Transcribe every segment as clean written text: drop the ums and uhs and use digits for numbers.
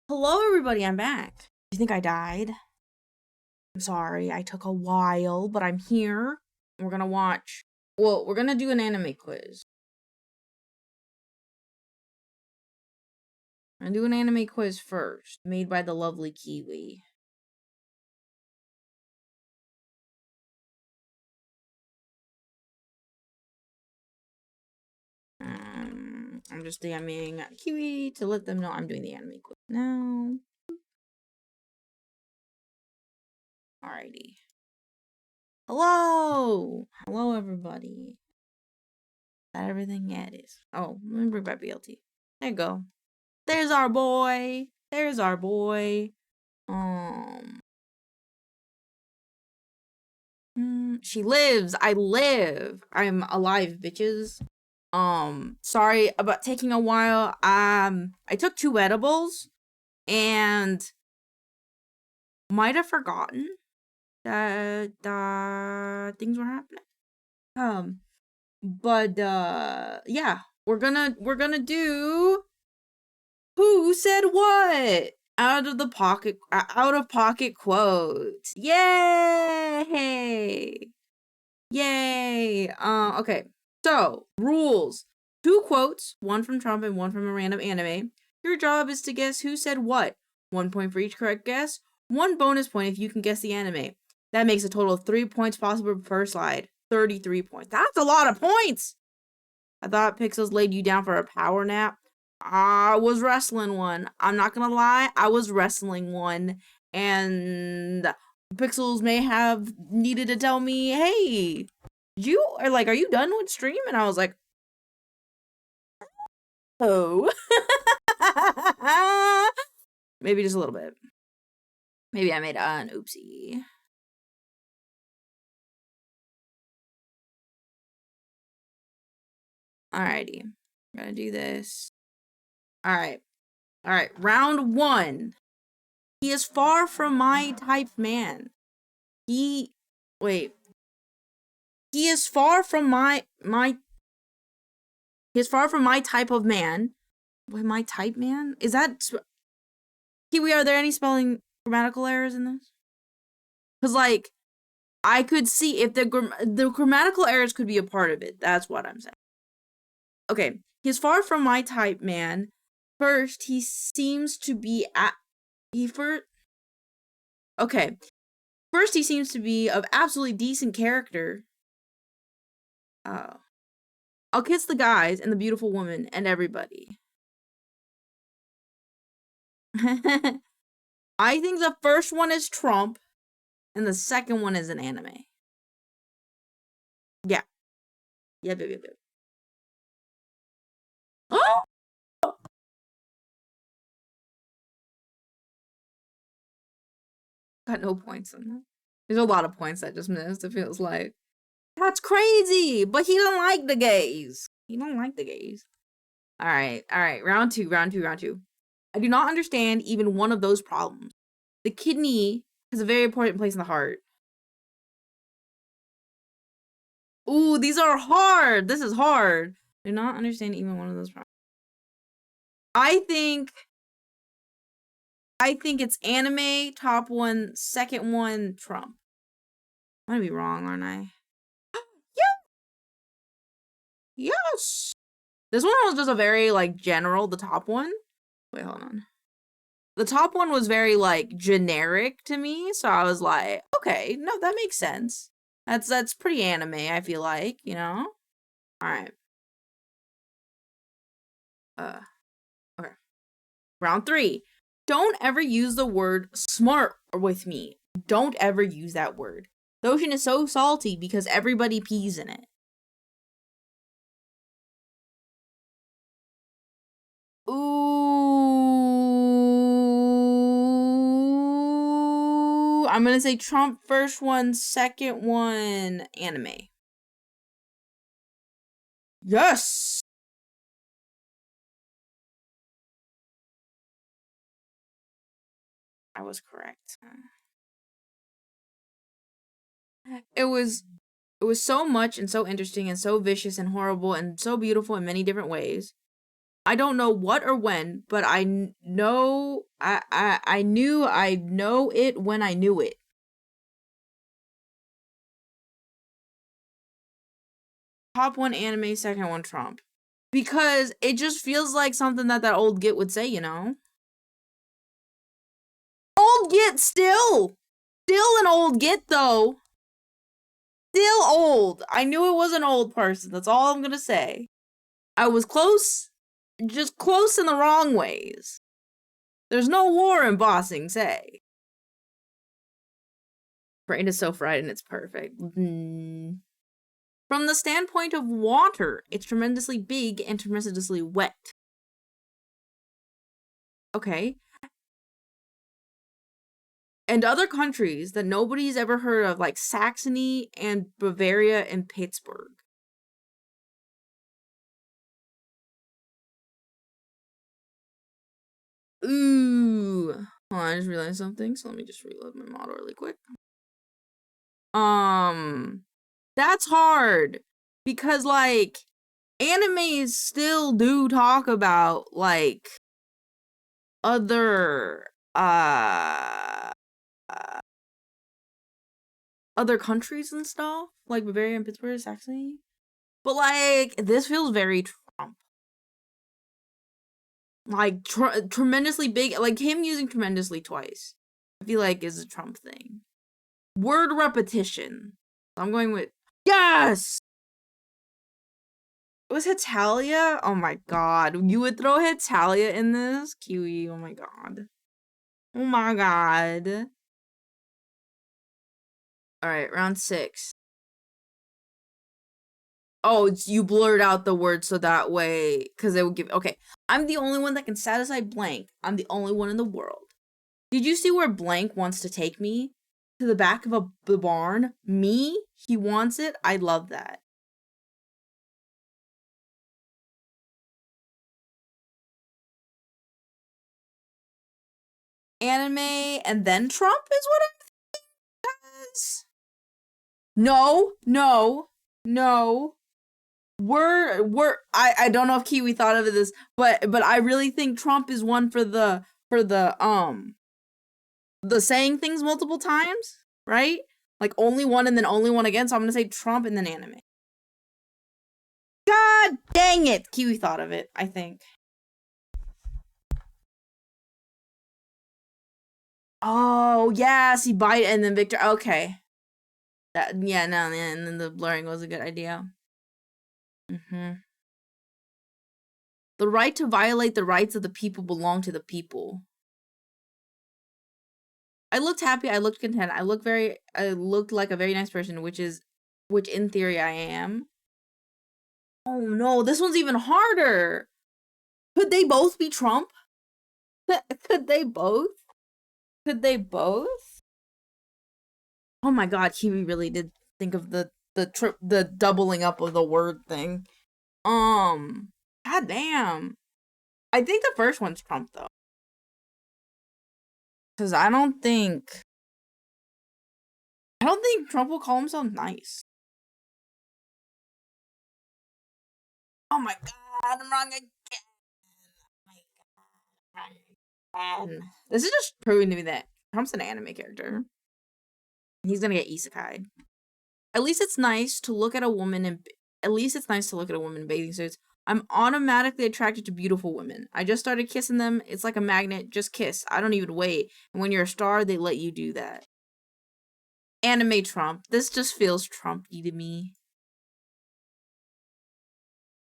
Hello, everybody. I'm back. Do you think I died? I'm sorry. I took a while, but I'm here. We're gonna watch. Well, we're gonna do an anime quiz. I'm gonna do an anime quiz first, made by the lovely Kiwi. I'm just DMing Kiwi to let them know I'm doing the anime quiz now. Alrighty. Hello! Hello, everybody. Is that everything? Yeah, it is. Oh, let me bring back BLT. There you go. There's our boy. There's our boy. She lives. I live. I'm alive, bitches. Sorry about taking a while. I took 2 edibles and might have forgotten that things were happening. But yeah, we're gonna do Who Said What? Out of pocket quotes. Yay! Yay! Okay. So, rules. 2 quotes, one from Trump and one from a random anime. Your job is to guess who said what. 1 point for each correct guess. 1 bonus point if you can guess the anime. That makes a total of 3 points possible per slide. 33 points. That's a lot of points! I thought Pixels laid you down for a power nap. I was wrestling one. I'm not gonna lie, I was wrestling one. And Pixels may have needed to tell me, hey, are you done with stream? And I was like, oh. Maybe just a little bit. Maybe I made an oopsie. Alrighty. I'm gonna do this. Alright. Alright. Round 1. He is far from my type man. He is far from my type of man. Wait, my type man? Is that Kiwi, are there any spelling grammatical errors in this? Because, like, I could see if the grammatical errors could be a part of it. That's what I'm saying. Okay. He's far from my type man. First, he seems to be First, he seems to be of absolutely decent character. I'll kiss the guys and the beautiful woman and everybody. I think the first one is Trump and the second one is an anime. Yeah. Yep. Oh! Got no points on that. There's a lot of points I just missed, it feels like. That's crazy! But he don't like the gays. He don't like the gays. Alright. Round two. I do not understand even one of those problems. The kidney has a very important place in the heart. Ooh, these are hard. This is hard. Do not understand even one of those problems. I think it's anime, top one, second one, Trump. I'm gonna be wrong, aren't I? Yes! This one was just a very, like, general, the top one. Wait, hold on. The top one was very, like, generic to me, so I was like, okay, no, that makes sense. That's pretty anime, I feel like, you know? Alright. Okay. Round 3. Don't ever use the word smart with me. Don't ever use that word. The ocean is so salty because everybody pees in it. Ooh. I'm gonna say Trump first one, second one, anime. Yes! I was correct. It was so much and so interesting and so vicious and horrible and so beautiful in many different ways. I don't know what or when, but I know I knew I know it when I knew it. Top 1 anime, second one Trump. Because it just feels like something that old git would say, you know? Old git still! Still an old git, though. Still old. I knew it was an old person. That's all I'm gonna say. I was close, just close in the wrong ways. There's no war in Bossing, say. Brain is so fried and it's perfect. From the standpoint of water, it's tremendously big and tremendously wet. Okay. And other countries that nobody's ever heard of, like Saxony and Bavaria and Pittsburgh. Ooh. Hold on, I just realized something, so let me just reload my model really quick. That's hard. Because, like, animes still do talk about, like, other, other countries and stuff. Like Bavaria and Pittsburgh, Saxony. But, like, this feels very Trump. Like, tremendously big. Like, him using tremendously twice, I feel like is a Trump thing. Word repetition. I'm going with, yes! Was Hetalia? Oh my god. You would throw Hetalia in this? Kiwi, oh my god. Oh my god. Alright, round 6. Oh, you blurred out the word so that way, because it would give, okay. I'm the only one that can satisfy blank. I'm the only one in the world. Did you see where blank wants to take me? To the back of the barn? Me? He wants it? I love that. Anime and then Trump is what I'm thinking? No, no, no. I don't know if Kiwi thought of this, but I really think Trump is one for the saying things multiple times, right? Like only one and then only one again. So I'm gonna say Trump and then anime. God dang it! Kiwi thought of it, I think. Oh yes, he bite and then Victor. Okay. Yeah, no, and then the blurring was a good idea. The right to violate the rights of the people belong to the people. I looked happy, I looked content, I looked like a very nice person, which in theory I am. Oh no, this one's even harder. Could they both be Trump? Could they both? Could they both? Oh my god, Kiwi really did think of the doubling up of the word thing. God damn. I think the first one's Trump though. Cause I don't think Trump will call himself nice. Oh my god, I'm wrong again. Oh my god. This is just proving to me that Trump's an anime character. He's gonna get isekai. At least it's nice to look at a woman in bathing suits. I'm automatically attracted to beautiful women. I just started kissing them. It's like a magnet. Just kiss. I don't even wait. And when you're a star, they let you do that. Anime Trump. This just feels Trumpy to me.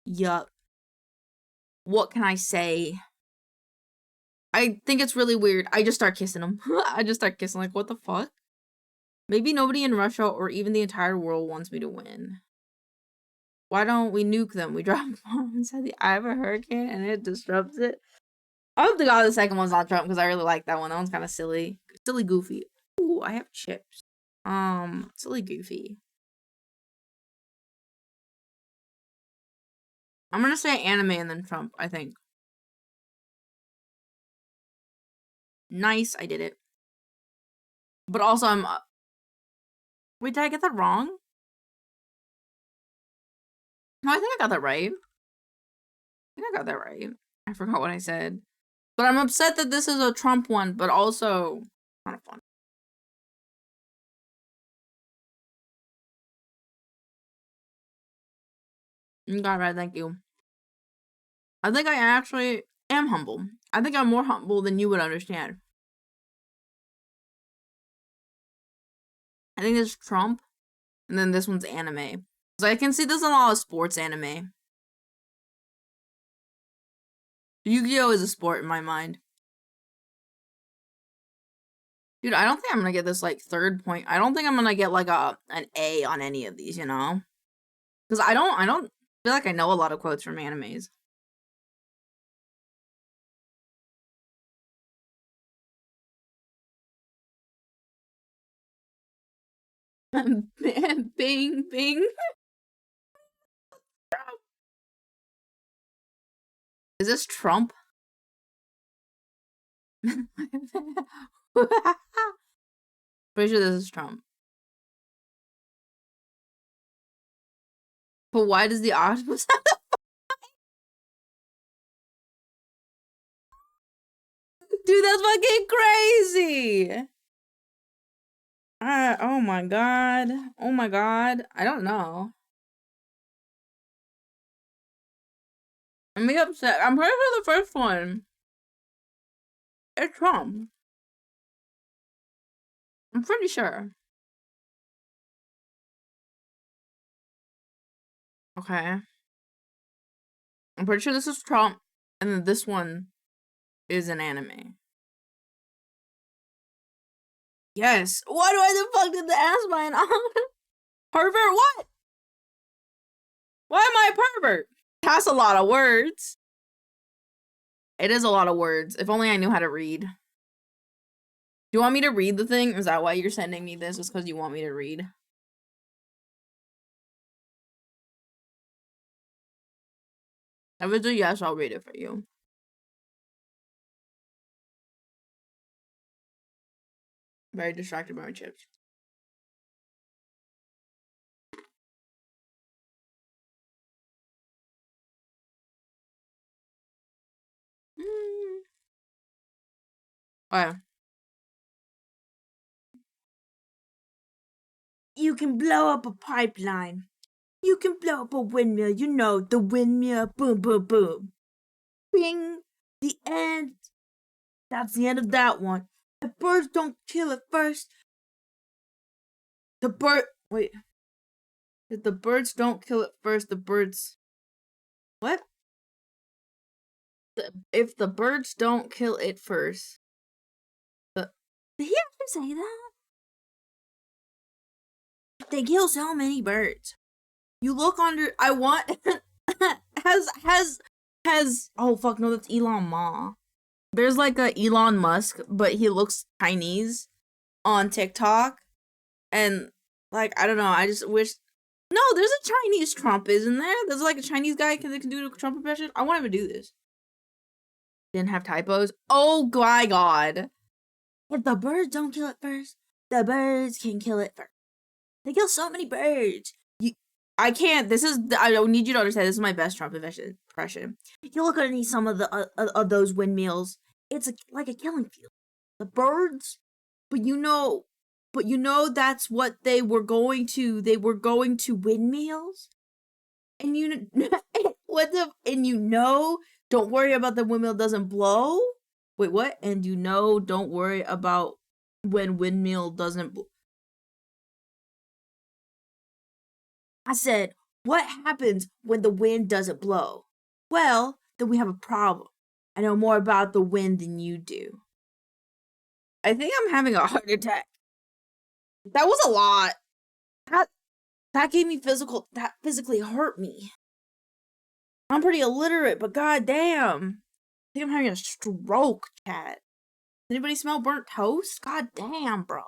Yup. What can I say? I think it's really weird. I just start kissing them. I just start kissing, like, what the fuck? Maybe nobody in Russia or even the entire world wants me to win. Why don't we nuke them? We drop a bomb inside the eye of a hurricane and it disrupts it. I hope to God the second one's not Trump because I really like that one. That one's kind of silly. Silly goofy. Ooh, I have chips. Silly goofy. I'm gonna say anime and then Trump, I think. Nice, I did it. But also I'm... Wait, did I get that wrong? No, I think I got that right. I think I got that right. I forgot what I said. But I'm upset that this is a Trump one, but also kind of fun. God, right, thank you. I think I actually am humble. I think I'm more humble than you would understand. I think it's Trump, and then this one's anime. So I can see this in a lot of sports anime. Yu-Gi-Oh! Is a sport in my mind. Dude, I don't think I'm gonna get this, like, third point. I don't think I'm gonna get, like, an A on any of these, you know? Because I don't feel like I know a lot of quotes from animes. Bing, bing. Is this Trump? Pretty sure this is Trump. But why does the octopus have the Dude, that's fucking crazy! Oh my god. Oh my god. I don't know. I'm being upset. I'm pretty sure the first one. It's Trump. I'm pretty sure. Okay. I'm pretty sure this is Trump. And then this one is an anime. Yes. Why the fuck did the ass mine on? Pervert what? Why am I a pervert? That's a lot of words. It is a lot of words. If only I knew how to read. Do you want me to read the thing? Is that why you're sending me this? Just because you want me to read? If it's a yes, I'll read it for you. Very distracted by my chips. Okay. You can blow up a pipeline. You can blow up a windmill. You know, the windmill. Boom, boom, boom. Bing. The end. That's the end of that one. The birds don't kill it first. Wait. If the birds don't kill it first, the birds... What? If the birds don't kill it first... Did he actually say that? They kill so many birds. You look under... I want... has... Oh, fuck, no, that's Elon Ma. There's like a Elon Musk, but he looks Chinese on TikTok. And, like, I don't know, I just wish... No, there's a Chinese Trump, isn't there? There's like a Chinese guy that can do a Trump impression. I want him to do this. Didn't have typos. Oh my god. If the birds don't kill it first, the birds can kill it first. They kill so many birds. I can't. I don't need you to understand. This is my best Trump impression. You look underneath some of the of those windmills. It's like a killing field. The birds, but you know that's what they were going to. They were going to windmills, and don't worry about the windmill doesn't blow. Wait, what? And don't worry about when windmill doesn't blow. I said, what happens when the wind doesn't blow? Well, then we have a problem. I know more about the wind than you do. I think I'm having a heart attack. That was a lot. That gave me that physically hurt me. I'm pretty illiterate, but goddamn. I think I'm having a stroke, chat. Anybody smell burnt toast? God damn, bro.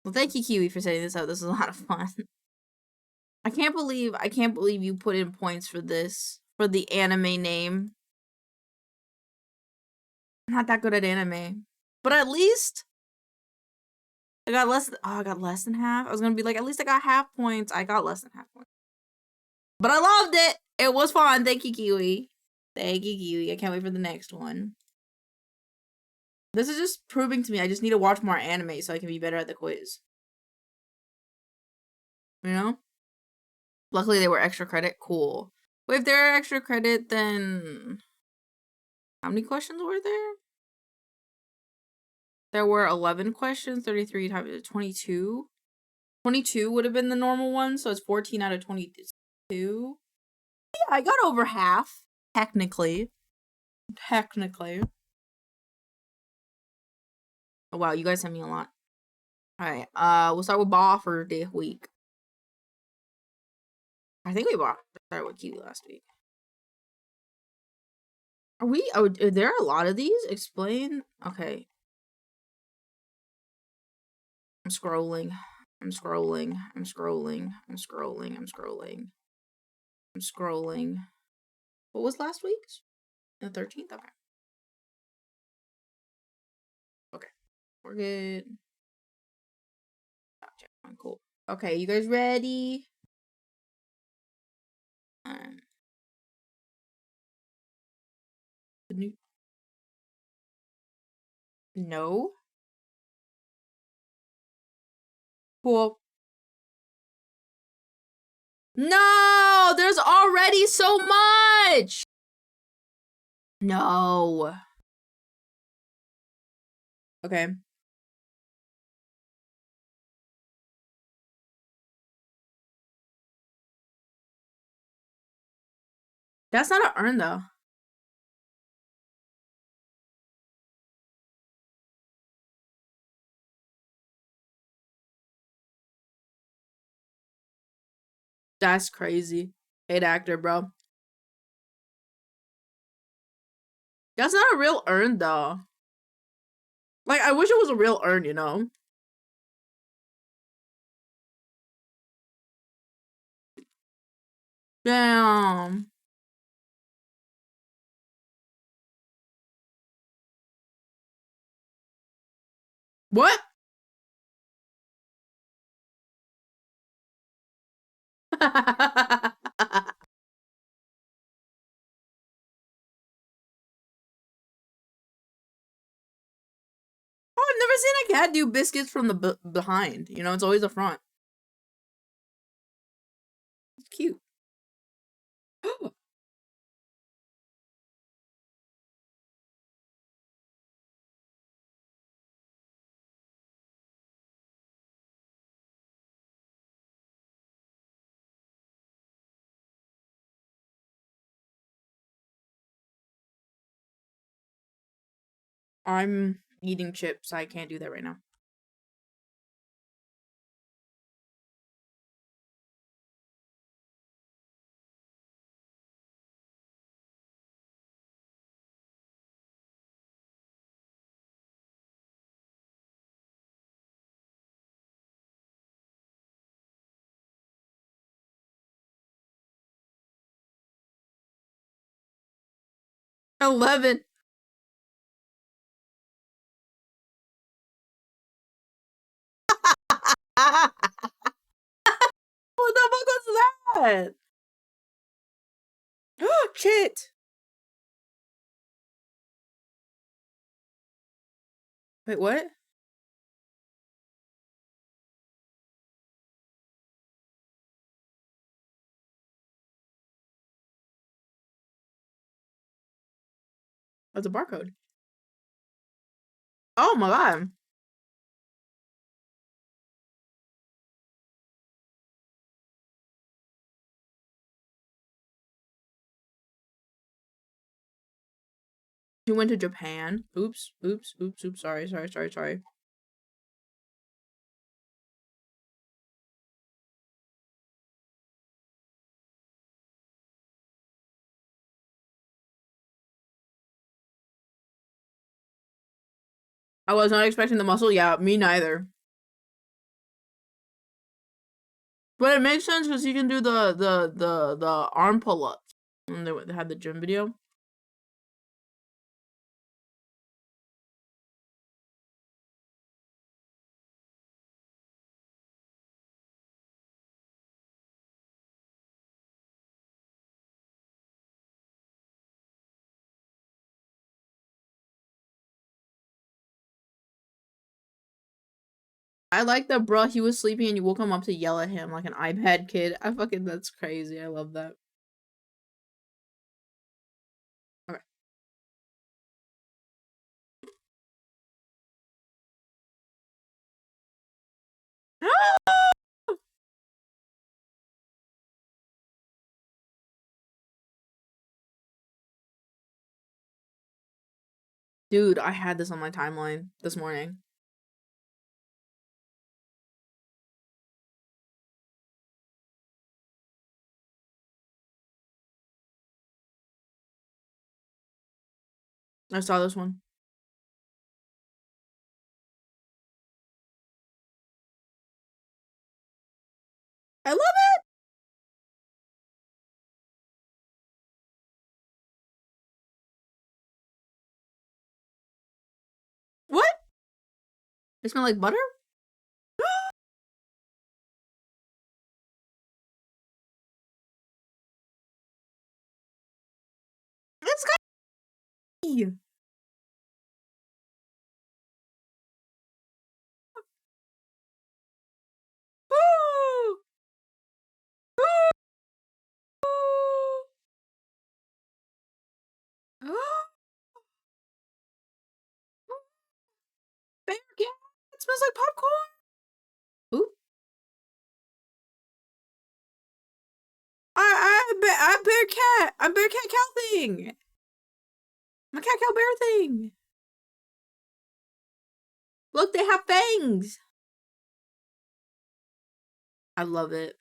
Well, thank you, Kiwi, for setting this up. This was a lot of fun. I can't believe you put in points for this, for the anime name. I'm not that good at anime. But at least I got less than half. I was gonna be like, at least I got half points. I got less than half points. But I loved it. It was fun. Thank you, Kiwi. Thank you. I can't wait for the next one. This is just proving to me I just need to watch more anime so I can be better at the quiz. You know? Luckily they were extra credit. Cool. But if they're extra credit, then how many questions were there? There were 11 questions, 33 times 22. 22 would have been the normal one, so it's 14 out of 22. Yeah, I got over half, technically. Technically. Oh, wow, you guys sent me a lot. Alright, we'll start with ball for the week. I think we started with Q last week. Are there a lot of these? Explain. Okay. I'm scrolling. I'm scrolling. I'm scrolling. I'm scrolling. I'm scrolling. I'm scrolling. What was last week's? The 13th? Okay. Okay. We're good. Cool. Okay, you guys ready? No. Cool. No! There's already so much! No. Okay. That's not an earn, though. That's crazy. Hate actor, bro. That's not a real earn, though. Like, I wish it was a real earn, you know? Damn. What? Oh, I've never seen a cat do biscuits from the behind. You know, it's always the front. It's cute. 'I'm eating chips. I can't do that right now. $11. What the fuck was that? Shit. Wait, what? That's a barcode. Oh my god. You went to Japan. Oops, oops, oops, oops. Sorry, sorry, sorry, sorry. I was not expecting the muscle. Yeah, me neither. But it makes sense because you can do the arm pull-ups. And they had the gym video. I like the bruh, he was sleeping and you woke him up to yell at him like an iPad kid. That's crazy. I love that. Okay. Dude, I had this on my timeline this morning. I saw this one. I love it! What? It smell like butter? It's got Bear cat! It smells like popcorn! Ooh. I'm bear cat! I'm bear cat cow thing! I'm a cat cow bear thing! Look, they have fangs! I love it.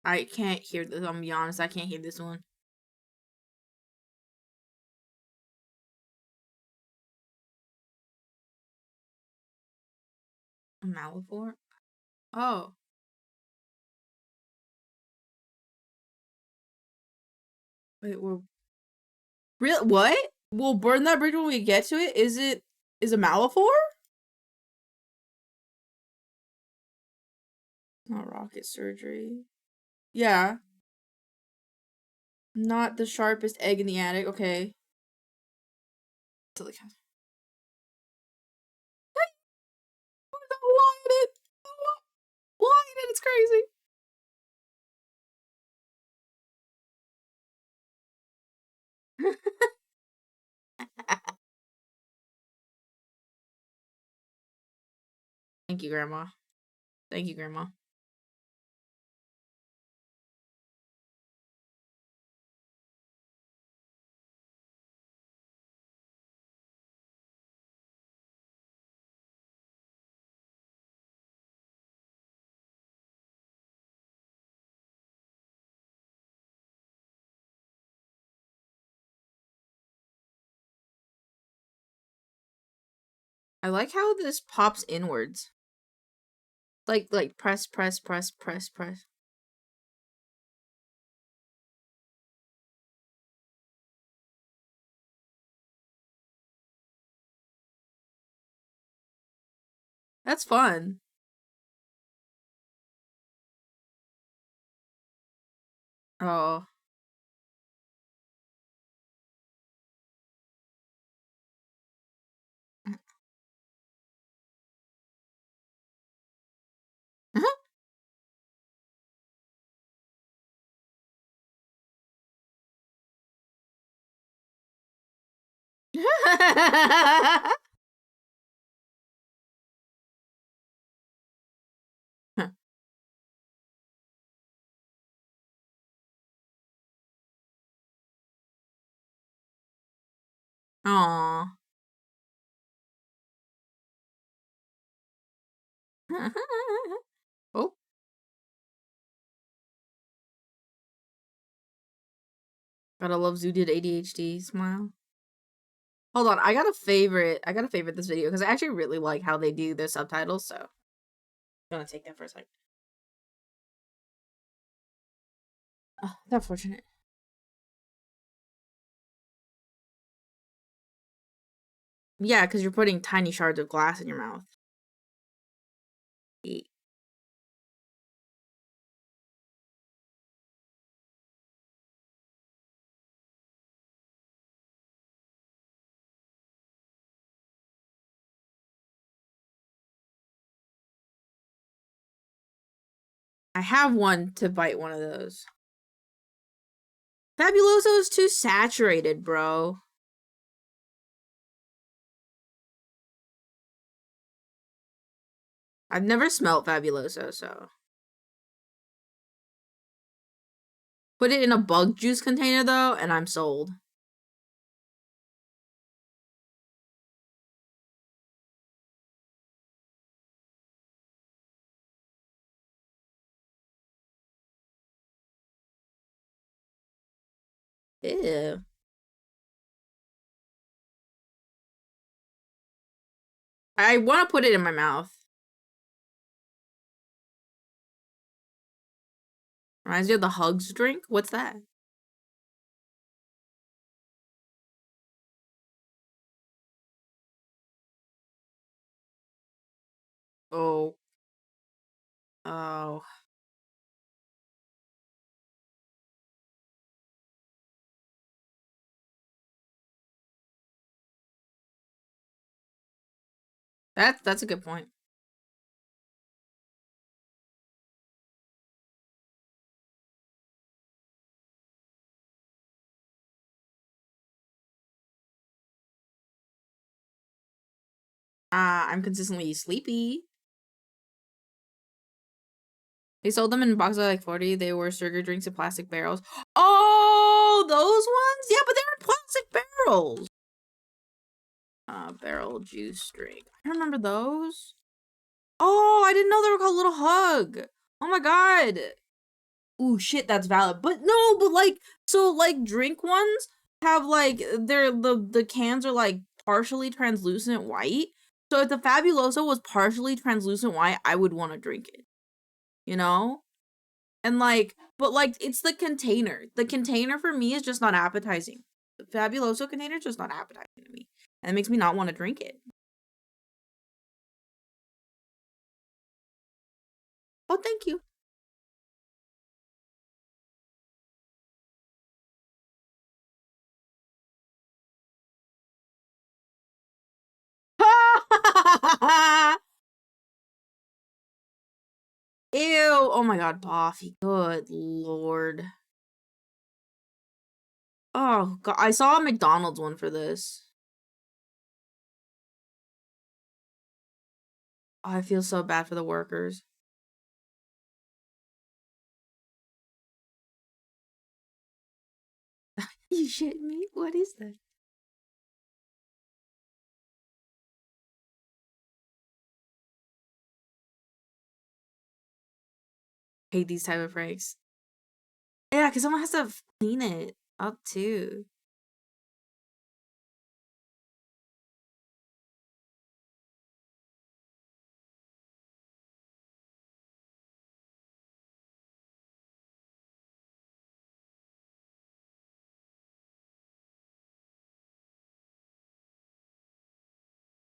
I can't hear this. I'm gonna be honest, I can't hear this one. A Malivore? Oh. Wait, we're... Real? What? We'll burn that bridge when we get to it? Is it a Malivore? Not rocket surgery. Yeah. Not the sharpest egg in the attic. Okay. To the cat. Why did it? It's crazy. Thank you, Grandma. Thank you, Grandma. I like how this pops inwards. Like press, press, press, press, press. That's fun. Oh. Aw. Oh. Gotta love Zoo did ADHD smile. Hold on, I gotta favorite this video because I actually really like how they do their subtitles, so I'm gonna take that for a second. Oh, that's fortunate. Yeah, because you're putting tiny shards of glass in your mouth. I have one to bite one of those. Fabuloso is too saturated, bro. I've never smelled Fabuloso, so. Put it in a bug juice container, though, and I'm sold. Ew. I want to put it in my mouth. Reminds me of the Hugs drink. What's that? Oh. Oh. That's a good point. I'm consistently sleepy. They sold them in boxes of like 40. They were sugar drinks in plastic barrels. Oh, those ones? Yeah, but they're in plastic barrels. Barrel juice drink. I remember those. Oh, I didn't know they were called Little Hug. Oh my god. Ooh, shit, that's valid. But no, but like, so like drink ones have like, the cans are like partially translucent white. So if the Fabuloso was partially translucent white, I would want to drink it. You know? And like, but like, it's the container. The container for me is just not appetizing. The Fabuloso container is just not appetizing to me. And it makes me not want to drink it. Oh, thank you. Ew. Oh my god, Boffy. Good lord. Oh god, I saw a McDonald's one for this. Oh, I feel so bad for the workers. You shitting me? What is that? Hate these type of pranks. Yeah, because someone has to clean it up too.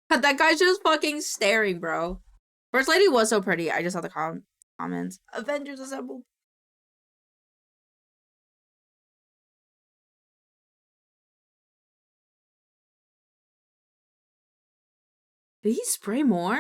That guy's just fucking staring, bro. First lady was so pretty. I just saw the comments. Avengers assembled. Did he spray more?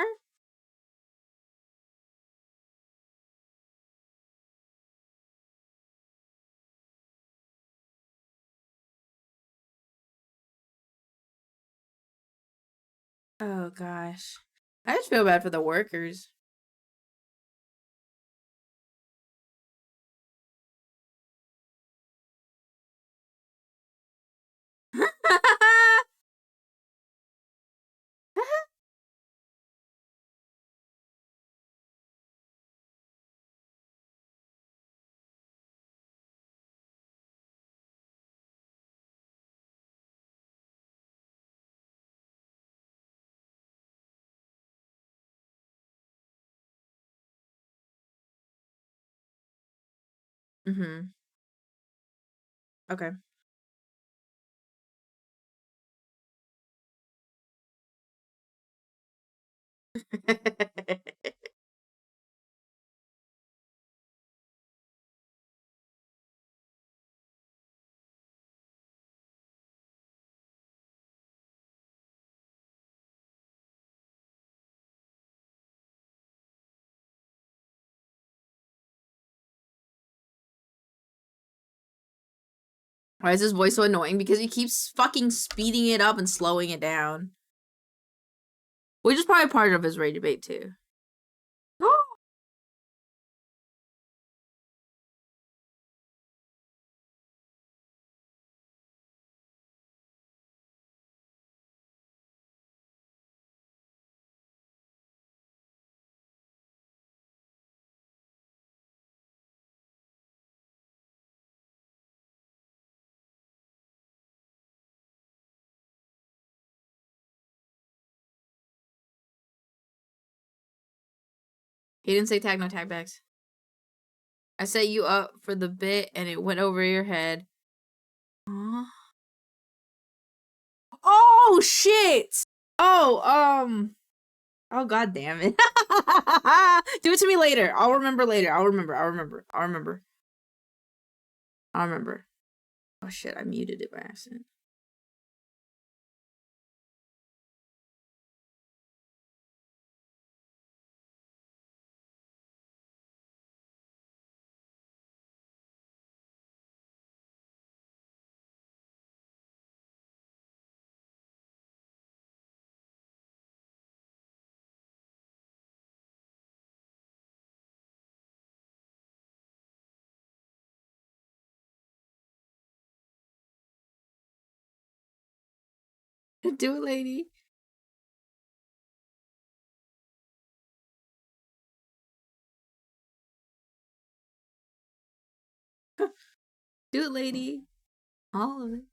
Oh gosh. I just feel bad for the workers. Mm-hmm. Okay. Why is his voice so annoying? Because he keeps fucking speeding it up and slowing it down. Which is probably part of his rage debate too. He didn't say tag, no tag backs. I set you up for the bit and it went over your head. Aww. Oh shit! Oh, oh god damn it. Do it to me later. I'll remember later. I'll remember. Oh shit, I muted it by accident. Do it, lady. Do it, lady. All of it.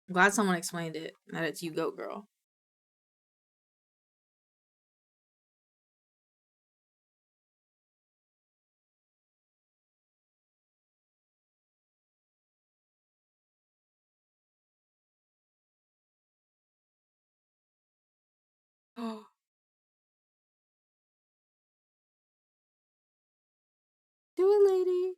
I'm glad someone explained it. That it's you go, girl. Oh. Do it, lady.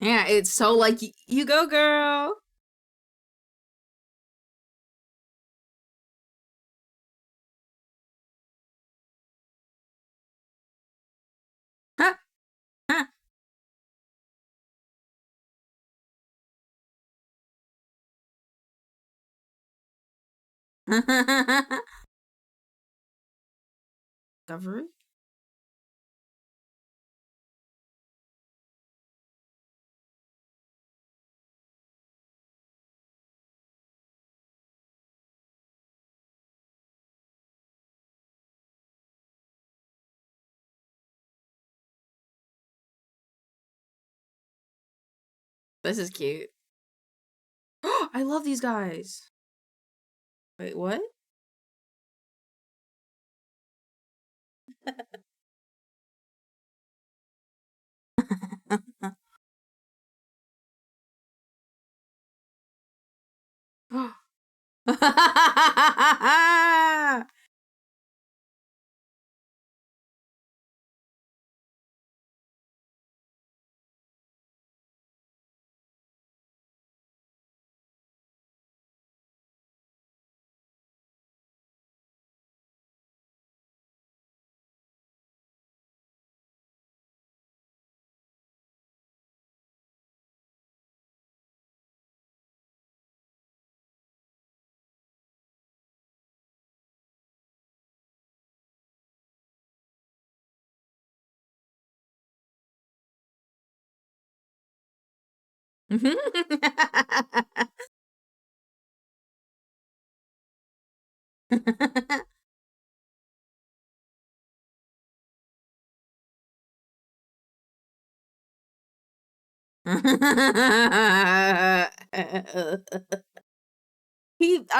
Yeah, it's so like you go, girl. Huh? Huh? Discovery? This is cute. I love these guys. Wait, what? I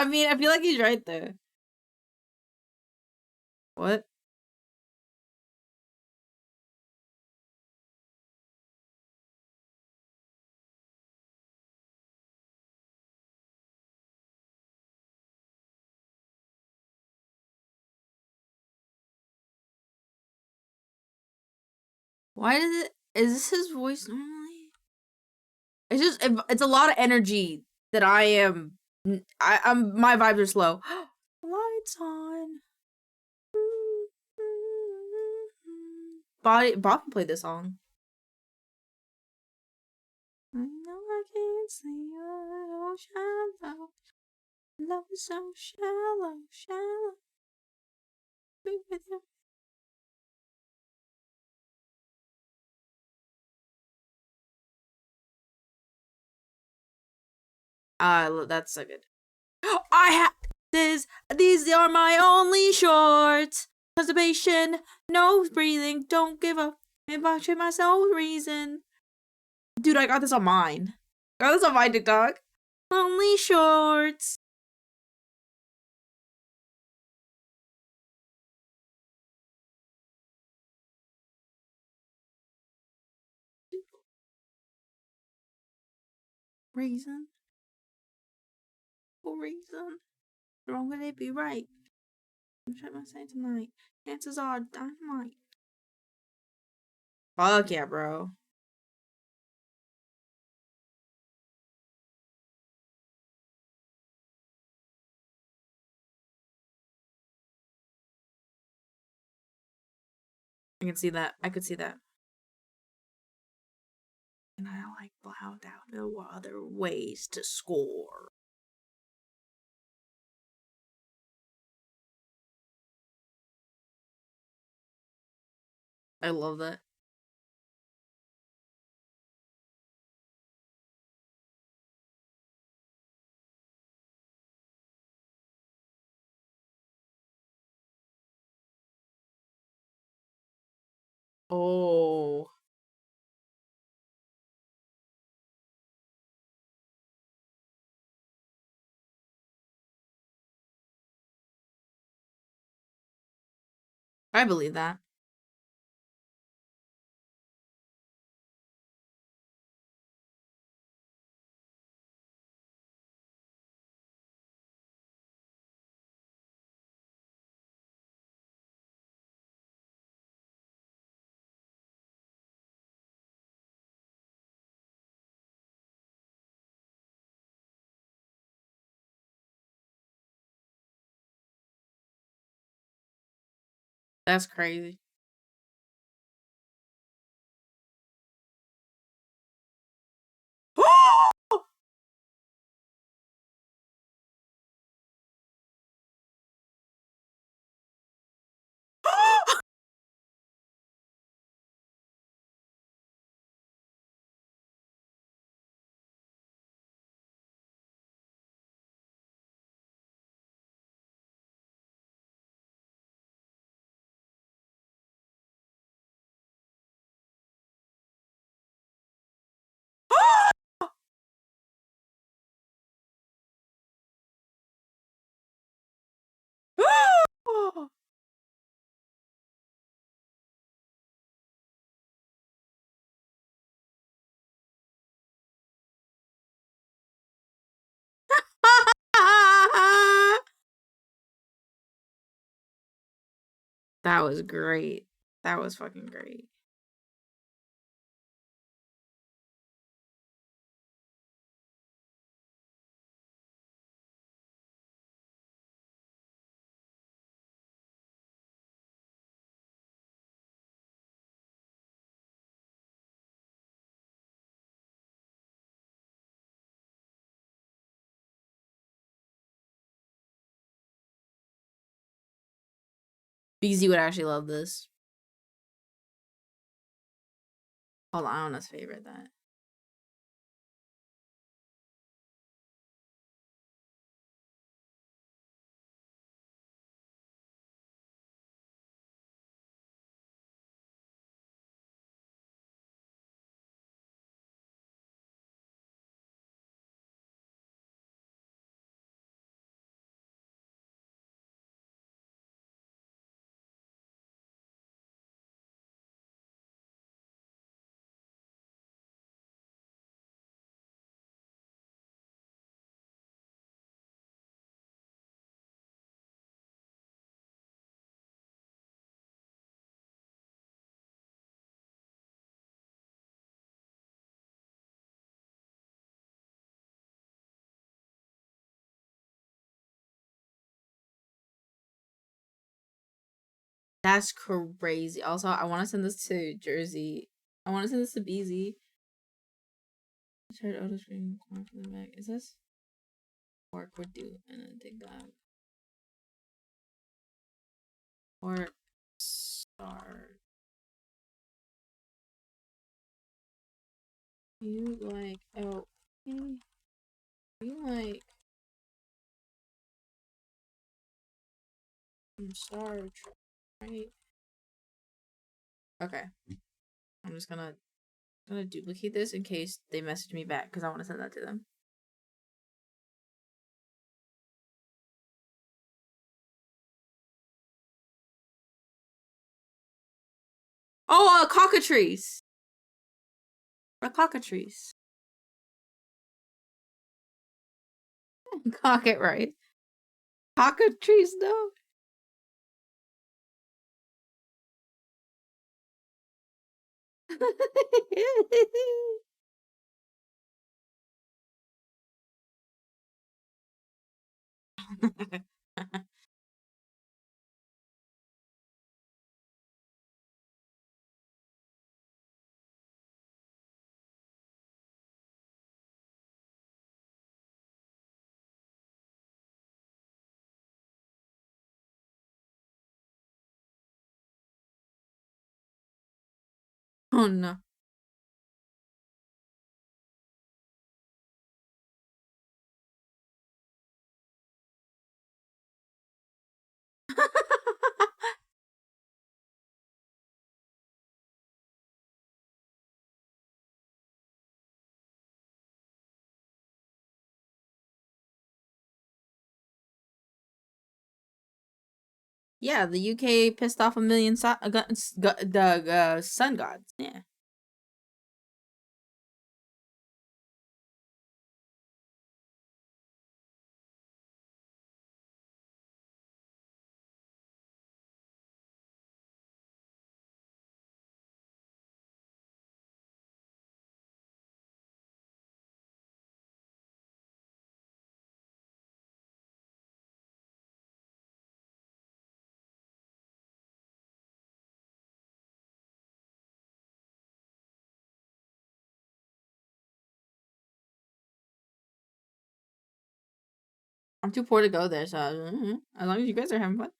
mean, I feel like he's right there. What? Why did it? Is this his voice normally? It's just it's a lot of energy that I am. I'm my vibes are slow. Lights on. Bob can play this song. I know I can't see oh shallow. Love is so shallow, shallow. Be with you. That's so good. I have these are my only shorts. Constipation, no breathing, don't give up. If I treat myself reason. Dude, I got this on mine. I got this on my TikTok. Only shorts. Reason. For reason. Wrong would it be right? I'm trying to say tonight. Chances are dynamite. Fuck yeah, bro. I can see that. I could see that. And I like blowed out no other ways to score. I love that. Oh. I believe that. That's crazy. That was great. That was fucking great. BZ would actually love this. Hold on, I don't know his favorite that. That's crazy. Also, I want to send this to Jersey. I want to send this to BZ. Auto screen corner from the back. Is this work would do? And then take that. Or start. You like you like Star Trek, right? Okay. I'm just gonna duplicate this in case they message me back because I want to send that to them. Oh, cockatrice. A cockatrice. Cock it right. Cockatrice, no. Oh no. Yeah, the UK pissed off a million sun gods. Yeah. I'm too poor to go there, so as long as you guys are having fun.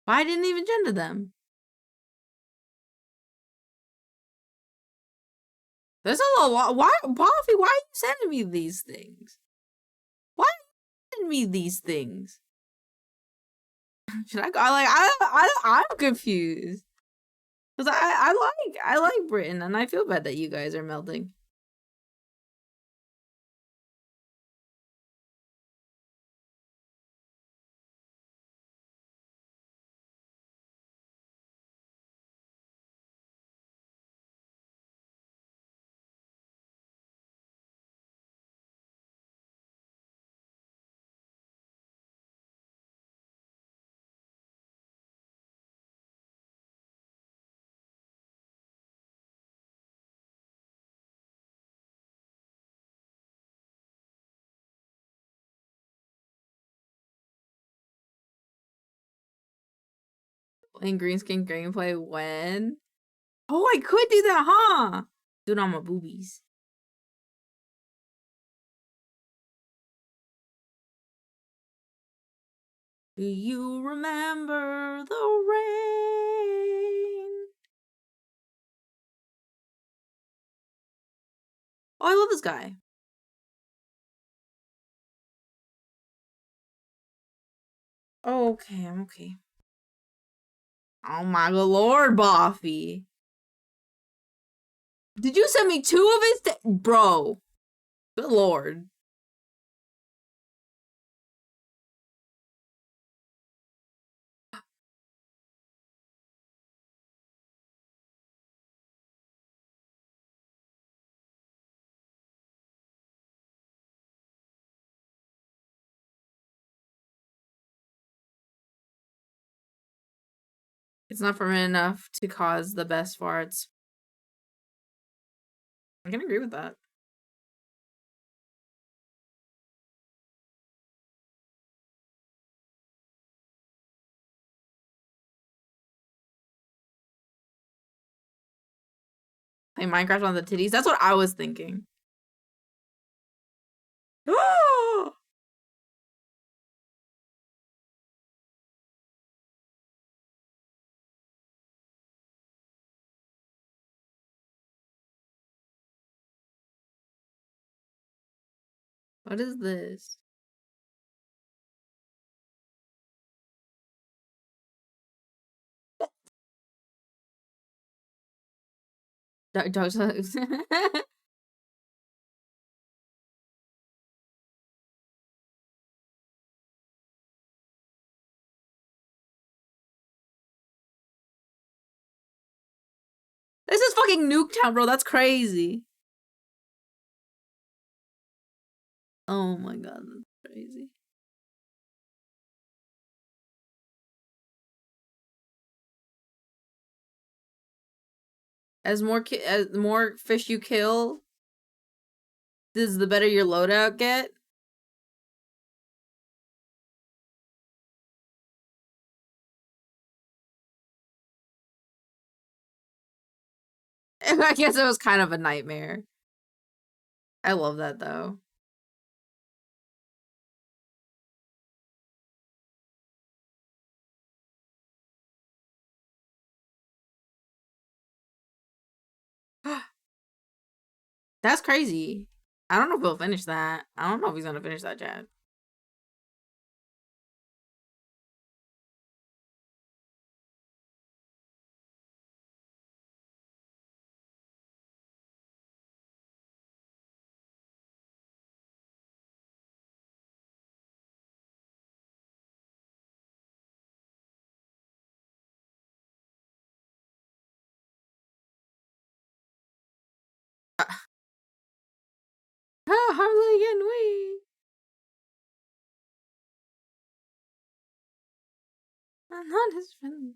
I didn't even gender them. There's a lot. Why, Buffy? Why are you sending me these things? Why are you sending me these things? Should I go? I'm confused because I like Britain, and I feel bad that you guys are melting. In green screen gameplay when? Oh, I could do that, huh? Do it on my boobies. Do you remember the rain? Oh, I love this guy. Okay, I'm okay. Oh my good lord, Buffy. Did you send me 2 of his bro? Good lord. It's not fermented enough to cause the best farts. I can agree with that. Play Minecraft on the titties? That's what I was thinking. What is this? This is fucking Nuketown, bro. That's crazy. Oh my god, that's crazy. As more fish you kill, the better your loadout get. I guess it was kind of a nightmare. I love that though. That's crazy. I don't know if he'll finish that. I don't know if he's gonna finish that, Chad. Harley and we. I'm not his friend.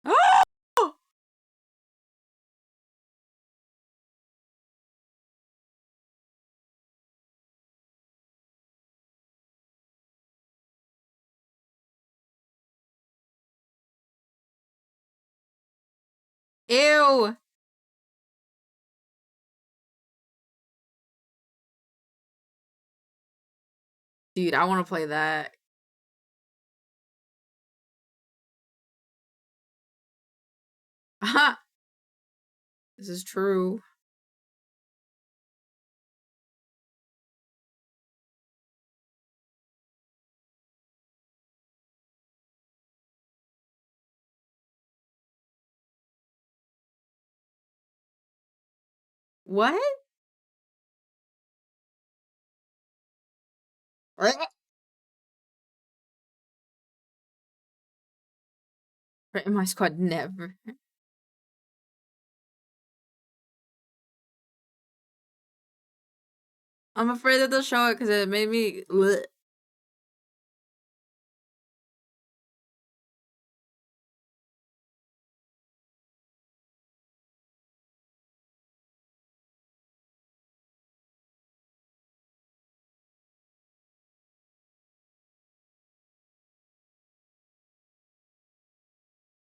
Oh! Ew. Dude, I want to play that. This is true. What? Right in my squad, never. I'm afraid that they'll show it because it made me. Bleh.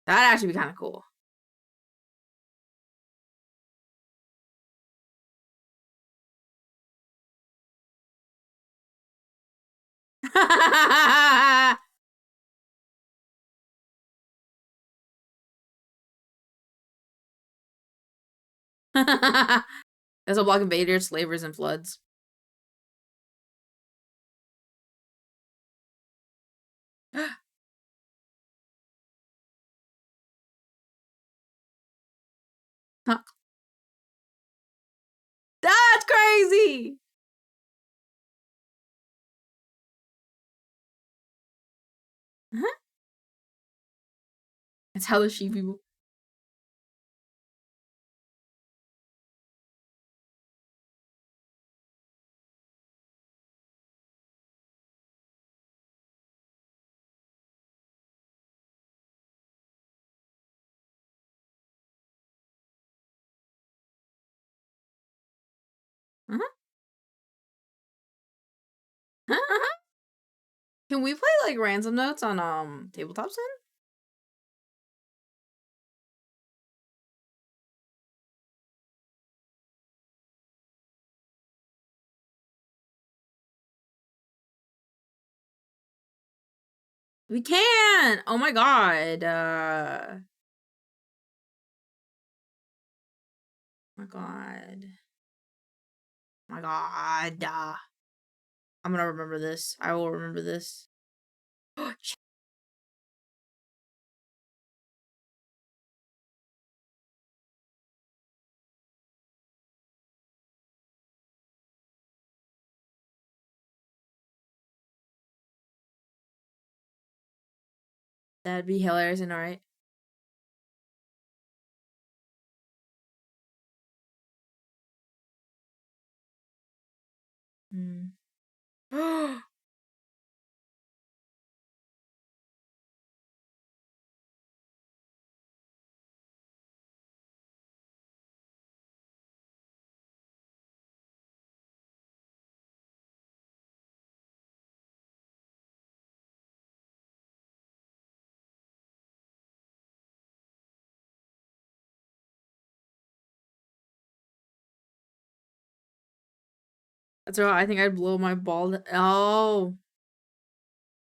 That'd actually be kind of cool. That's a block invaders, slavers, and floods. That's crazy. It's hella sheep people. Can we play like ransom notes on tabletops then? We can! Oh my god. My god. My god. I'm gonna remember this. I will remember this. That'd be hilarious and alright. That's right. I think I'd blow my bald. Oh,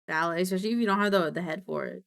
valid. Especially if you don't have the head for it.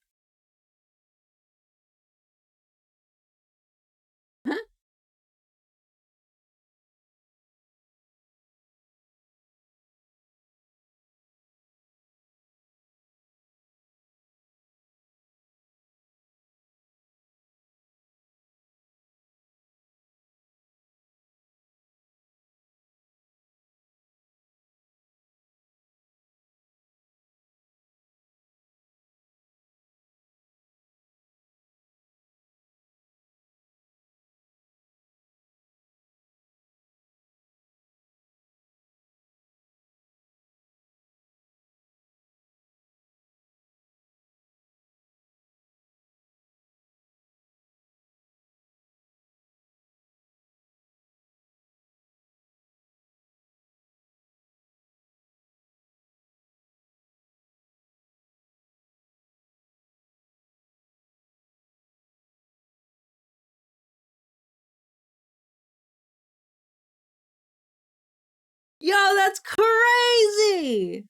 Yo, that's crazy!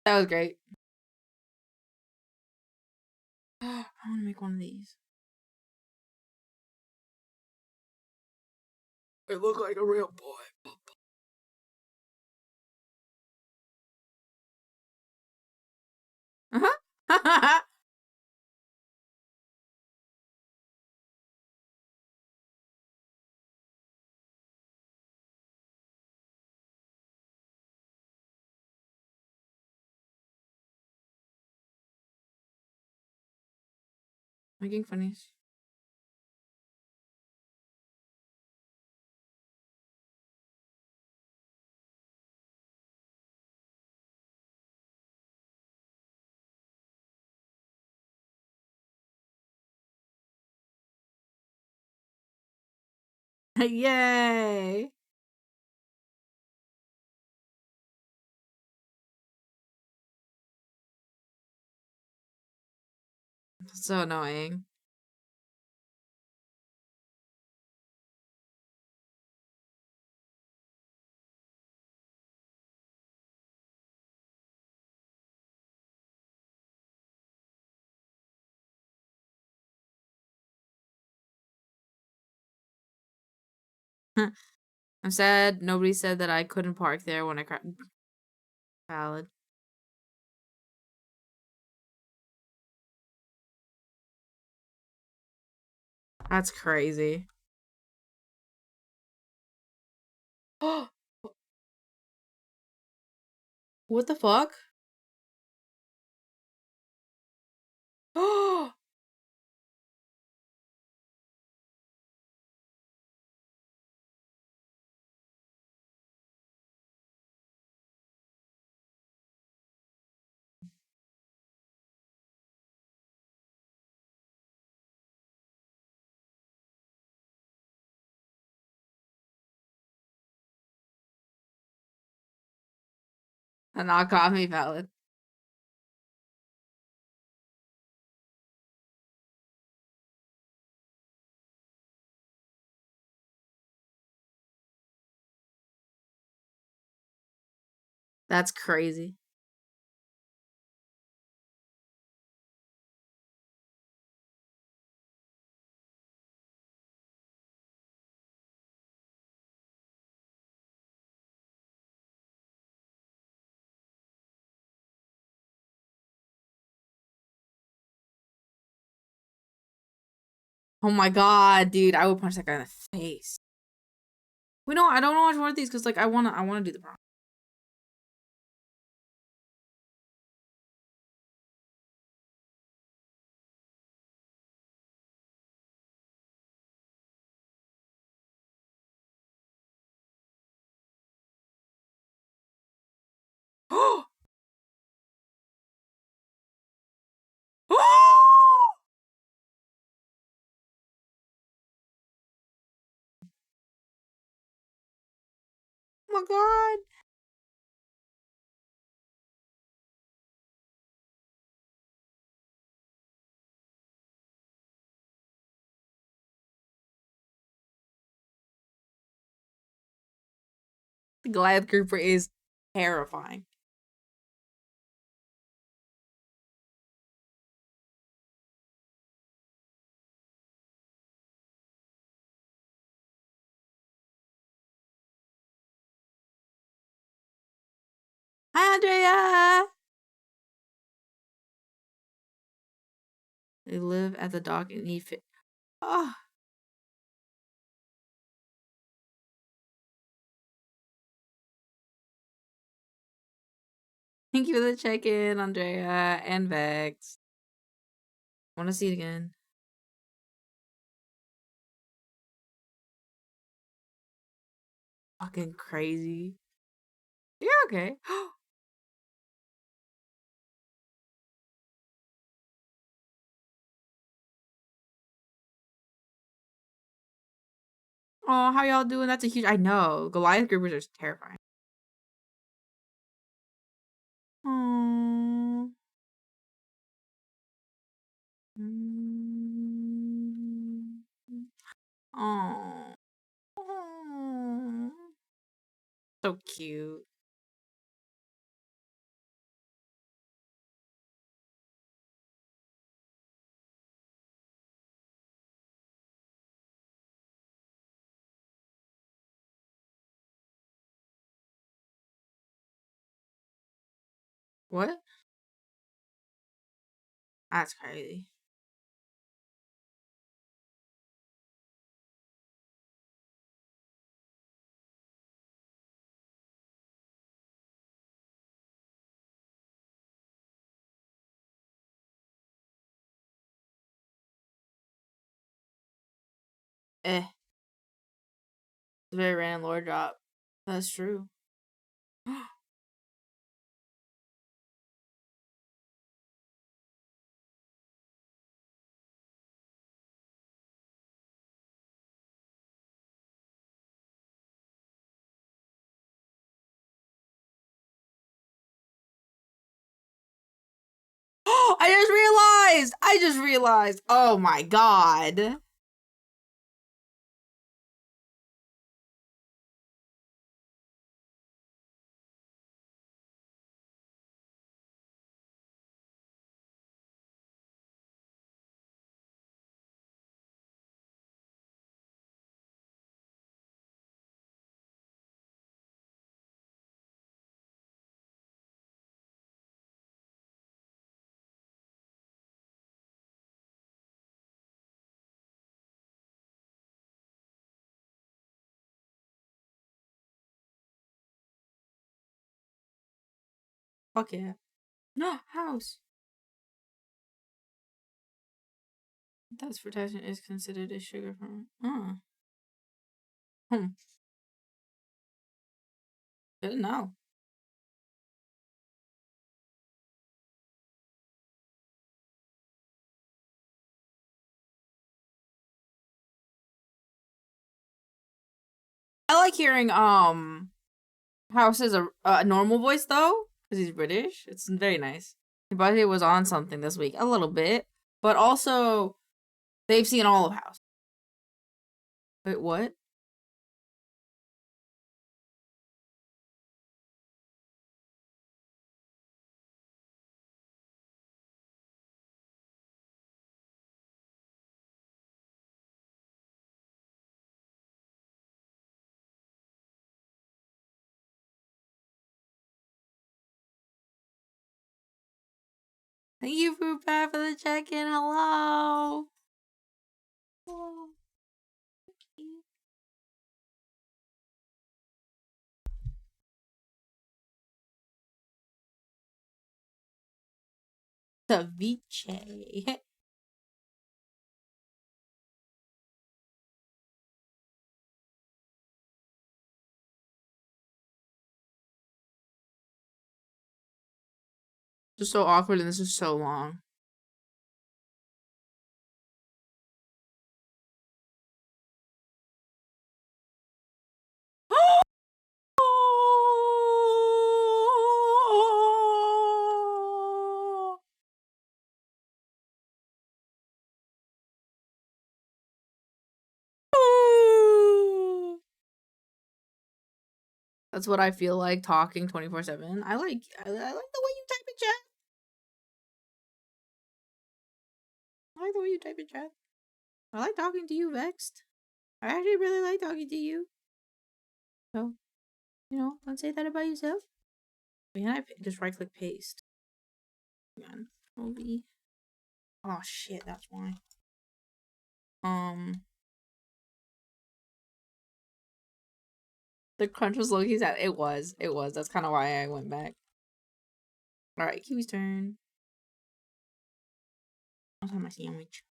That was great. I want to make one of these. It looked like a real boy. Uh-huh. Making funnies. Yay! So annoying. I'm sad nobody said that I couldn't park there when I cried. Valid. That's crazy. What the fuck? A knockoff me valid. That's crazy. Oh my god, dude, I would punch that guy in the face. Wait, no, I don't want to watch one of these because like I wanna do the prompt. Oh! Oh my god. The Goliath grouper is terrifying. Hi, Andrea! They live at the dock and eat fish. Oh. Thank you for the check-in, Andrea and Vex. I want to see it again. Fucking crazy. You're okay. Oh, how y'all doing? That's a huge. I know. Goliath groupers are terrifying. Oh. Oh. So cute. What? That's crazy. Eh. It's a very random lore drop. That's true. I just realized. Oh my god. Fuck yeah. No, house. That's protection is considered a sugar from. Hmm. Good to know. I like hearing House's a normal voice though, because he's British. It's very nice. But he was on something this week, a little bit, but also they've seen all of House. Wait, what? Thank you, Fruit Pat, for the check-in. Hello. Hello. Ceviche. This is so awkward and this is so long. That's what I feel like talking 24/7. I like the way you type in chat. I like the way you type in chat. I like talking to you, Vexed. I actually really like talking to you. So, don't say that about yourself. Man, I just right click paste. Man, movie. Oh shit, that's why. The crunch was low-key sad. It was. That's kind of why I went back. All right, Kiwi's turn. I'll have my sandwich.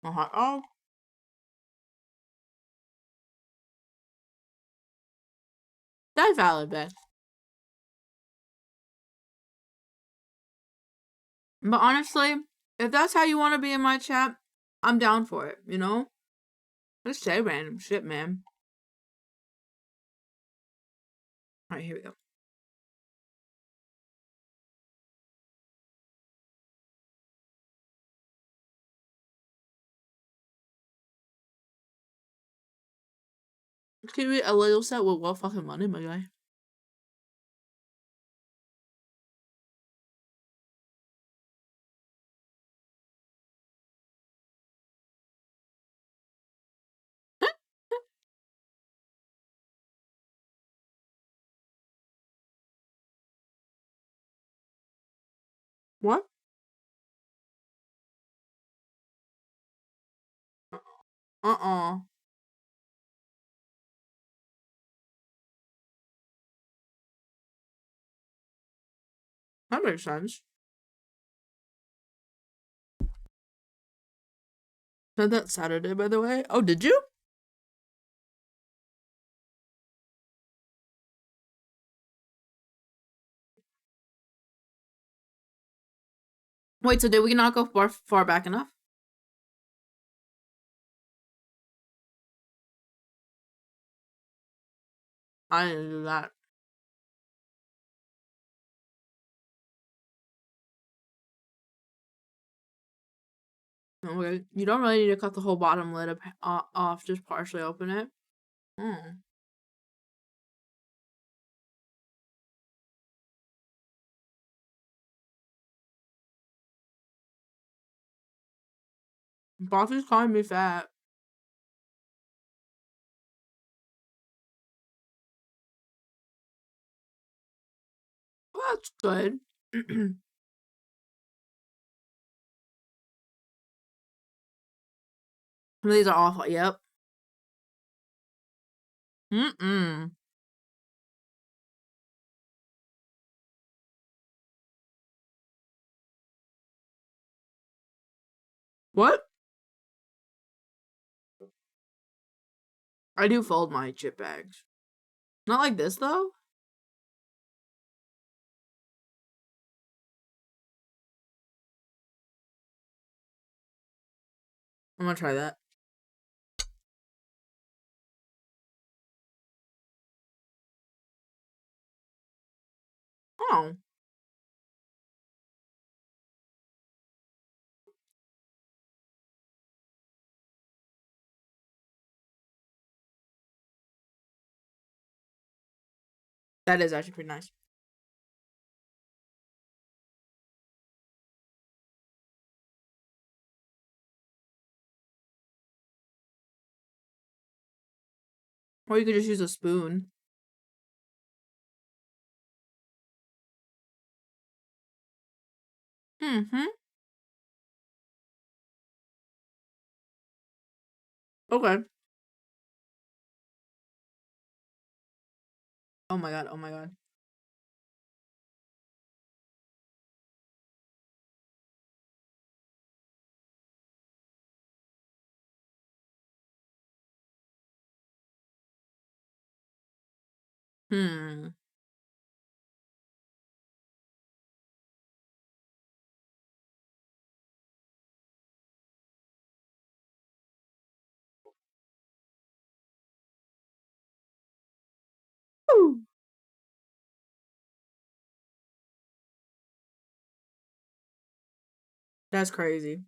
Oh. That's valid, Beth. But honestly, if that's how you want to be in my chat, I'm down for it, Just say random shit, man. Alright, here we go. Can we a little set with what fucking money, my guy? What? Uh-uh. That makes sense. Said that Saturday, by the way. Oh, did you? Wait, so did we not go far back enough? I didn't do that. Okay, you don't really need to cut the whole bottom lid off, just partially open it. Bossy's calling me fat. Well, that's good. These are awful. Yep. What? I do fold my chip bags. Not like this, though. I'm gonna try that. Oh. That is actually pretty nice. Or you could just use a spoon. Mm-hmm. Okay. Oh my god, oh my god. Hmm. Woo. That's crazy.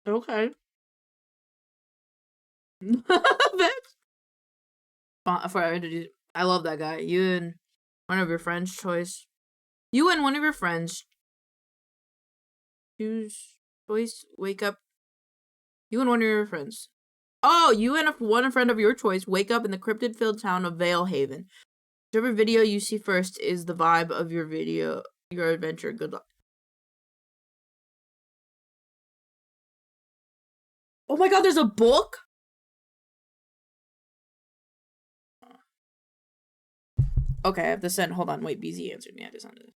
Okay. Bitch. For I love that guy. You and one of your friends' choice. You and one of your friends choice wake up. You and one of your friends. Oh, you and one friend of your choice wake up in the cryptid-filled town of Vale Haven. Whichever video you see first is the vibe of your adventure. Good luck. Oh my god, there's a book? Okay, I have to send. Hold on, wait. BZ answered me. I just sent it.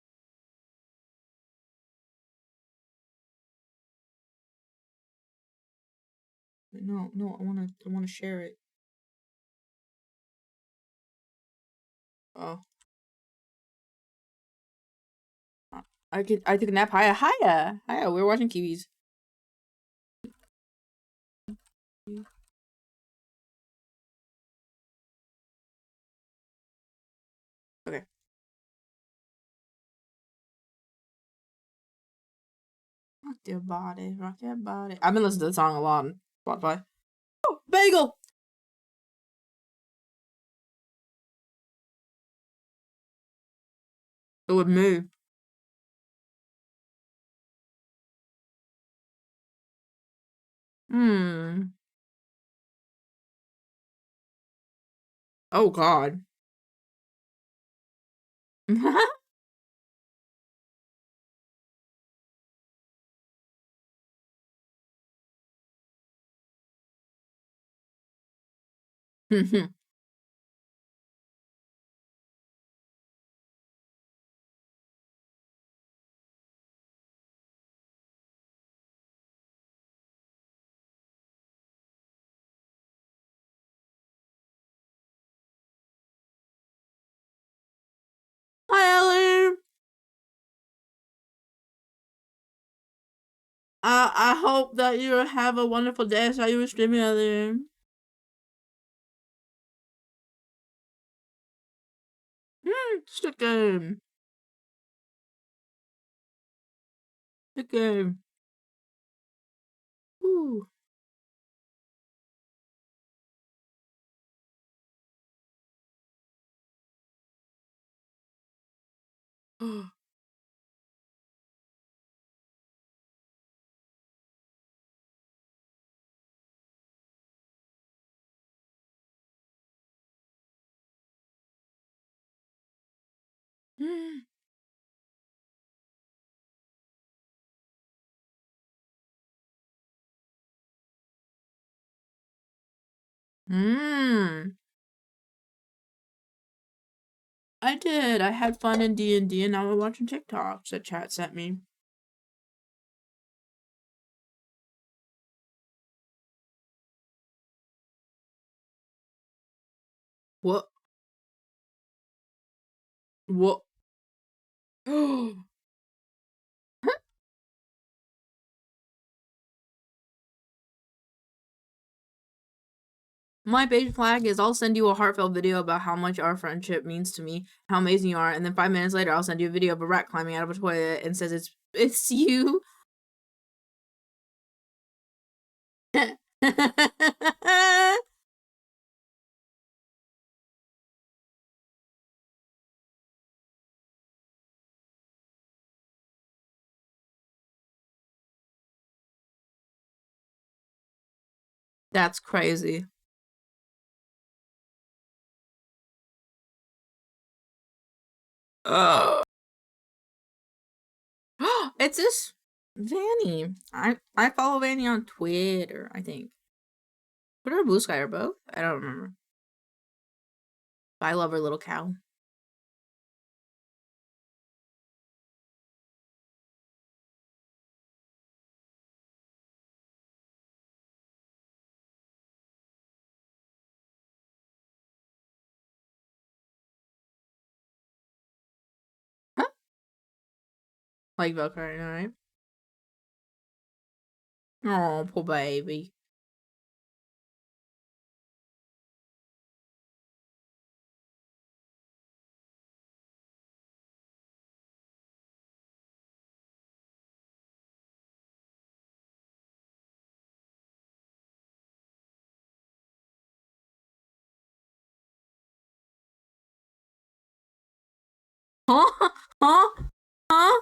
No, I wanna share it. Oh, I took a nap. Hiya. We're watching Kiwis. Okay. Rock your body, rock your body. I've been listening to the song a lot on Spotify. Oh, bagel. It would move. Hmm. Oh God. Hi, Ellie. I hope that you have a wonderful day. I saw you were streaming earlier. Stick game. Stick game. Ooh. Mmm. I did. I had fun in D&D, and now we're watching TikToks that chat sent me. What? What? My beige flag is I'll send you a heartfelt video about how much our friendship means to me, how amazing you are, and then 5 minutes later I'll send you a video of a rat climbing out of a toilet and says it's you. That's crazy. Ugh. It's this Vanny. I follow Vanny on Twitter, I think. Twitter or Blue Sky or both? I don't remember. But I love her little cow. Huh? Like Velcro, right? Oh, poor baby. Huh? Huh? Huh?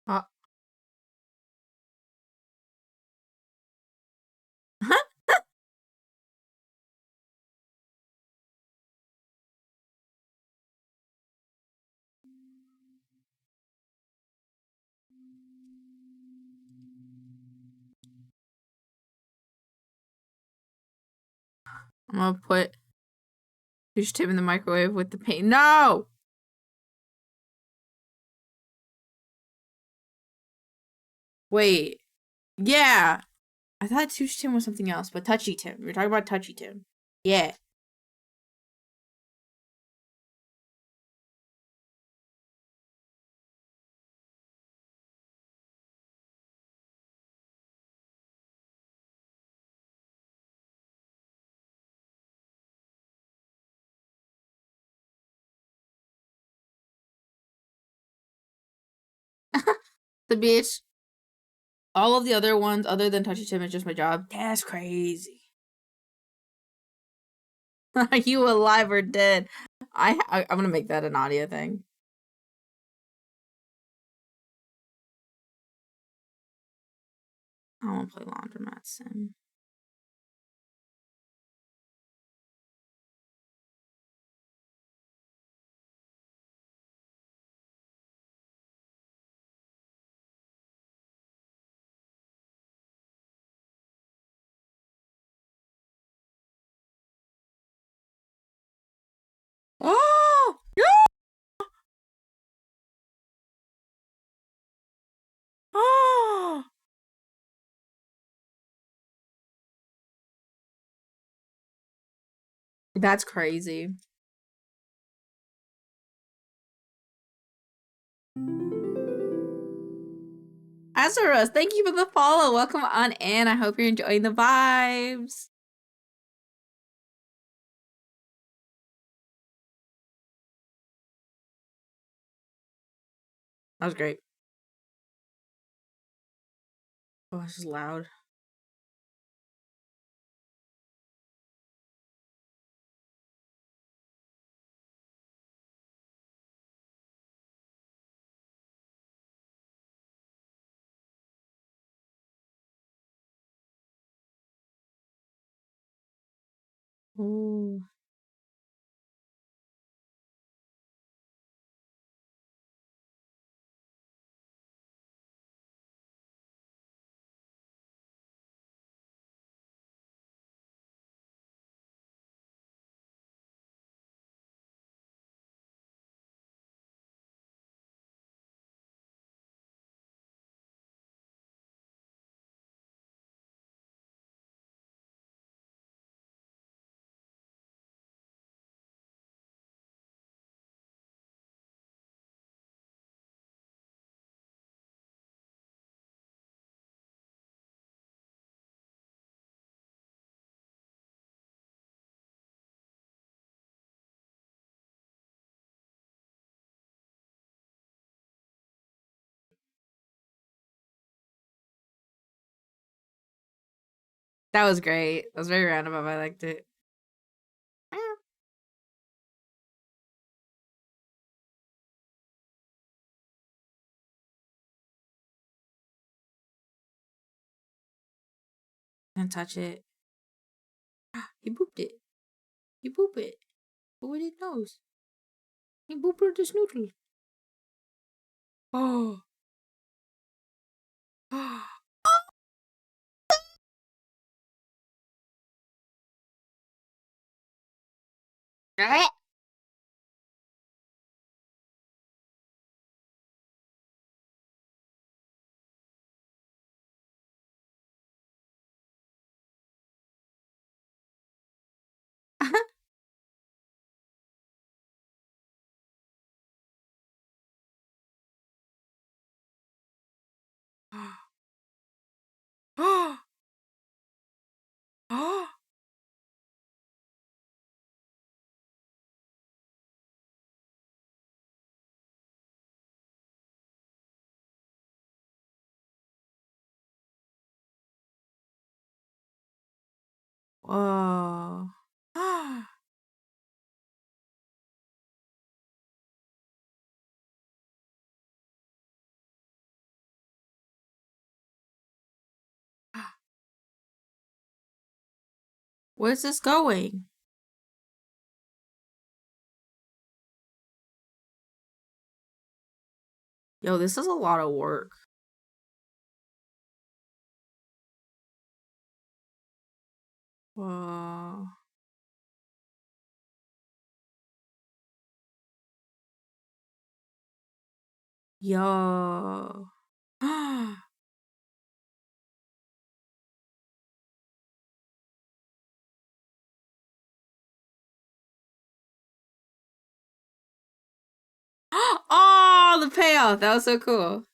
I'm uh, I'm gonna put fish tip in the microwave with the paint. No! Wait. Yeah. I thought Touch Tim was something else, but Touchy Tim. We were talking about Touchy Tim. Yeah. The bitch. All of the other ones, other than Touchy Tim, is just my job. That's crazy. Are you alive or dead? I'm gonna make that an audio thing. I want to play Laundromat Sim. Oh! Oh! That's crazy. Azarus, thank you for the follow. Welcome on in. I hope you're enjoying the vibes. That was great. Oh, this is loud. Ooh. That was great. That was very random, but I liked it. And touch it. He booped it. He booped it. But with his nose. He booped the snoodle. Oh. Whoa. Where's this going? Yo, this is a lot of work. Whoa. Yo. Oh, the payoff. That was so cool.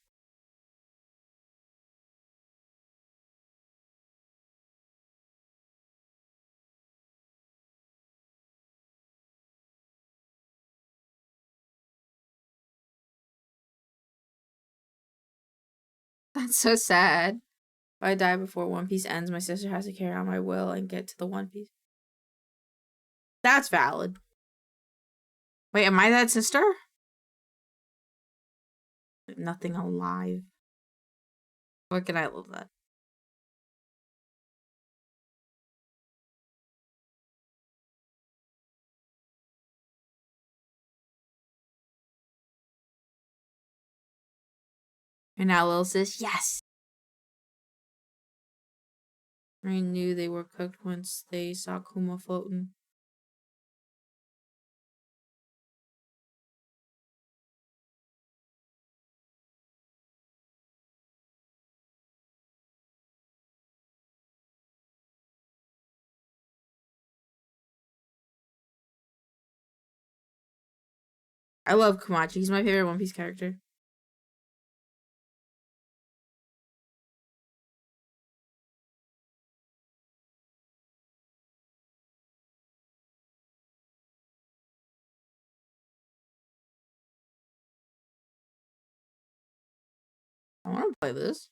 That's so sad. If I die before One Piece ends, my sister has to carry out my will and get to the One Piece. That's valid. Wait, am I that sister? Nothing alive. What can I love that? And now Lil says, yes! I knew they were cooked once they saw Kuma floating. I love Komachi. He's my favorite One Piece character. I want to play this.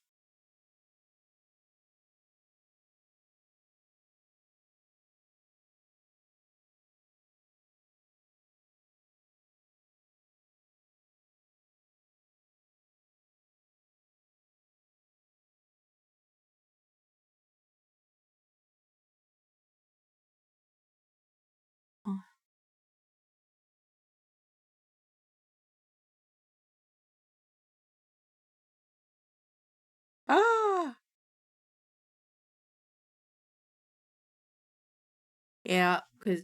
Yeah, because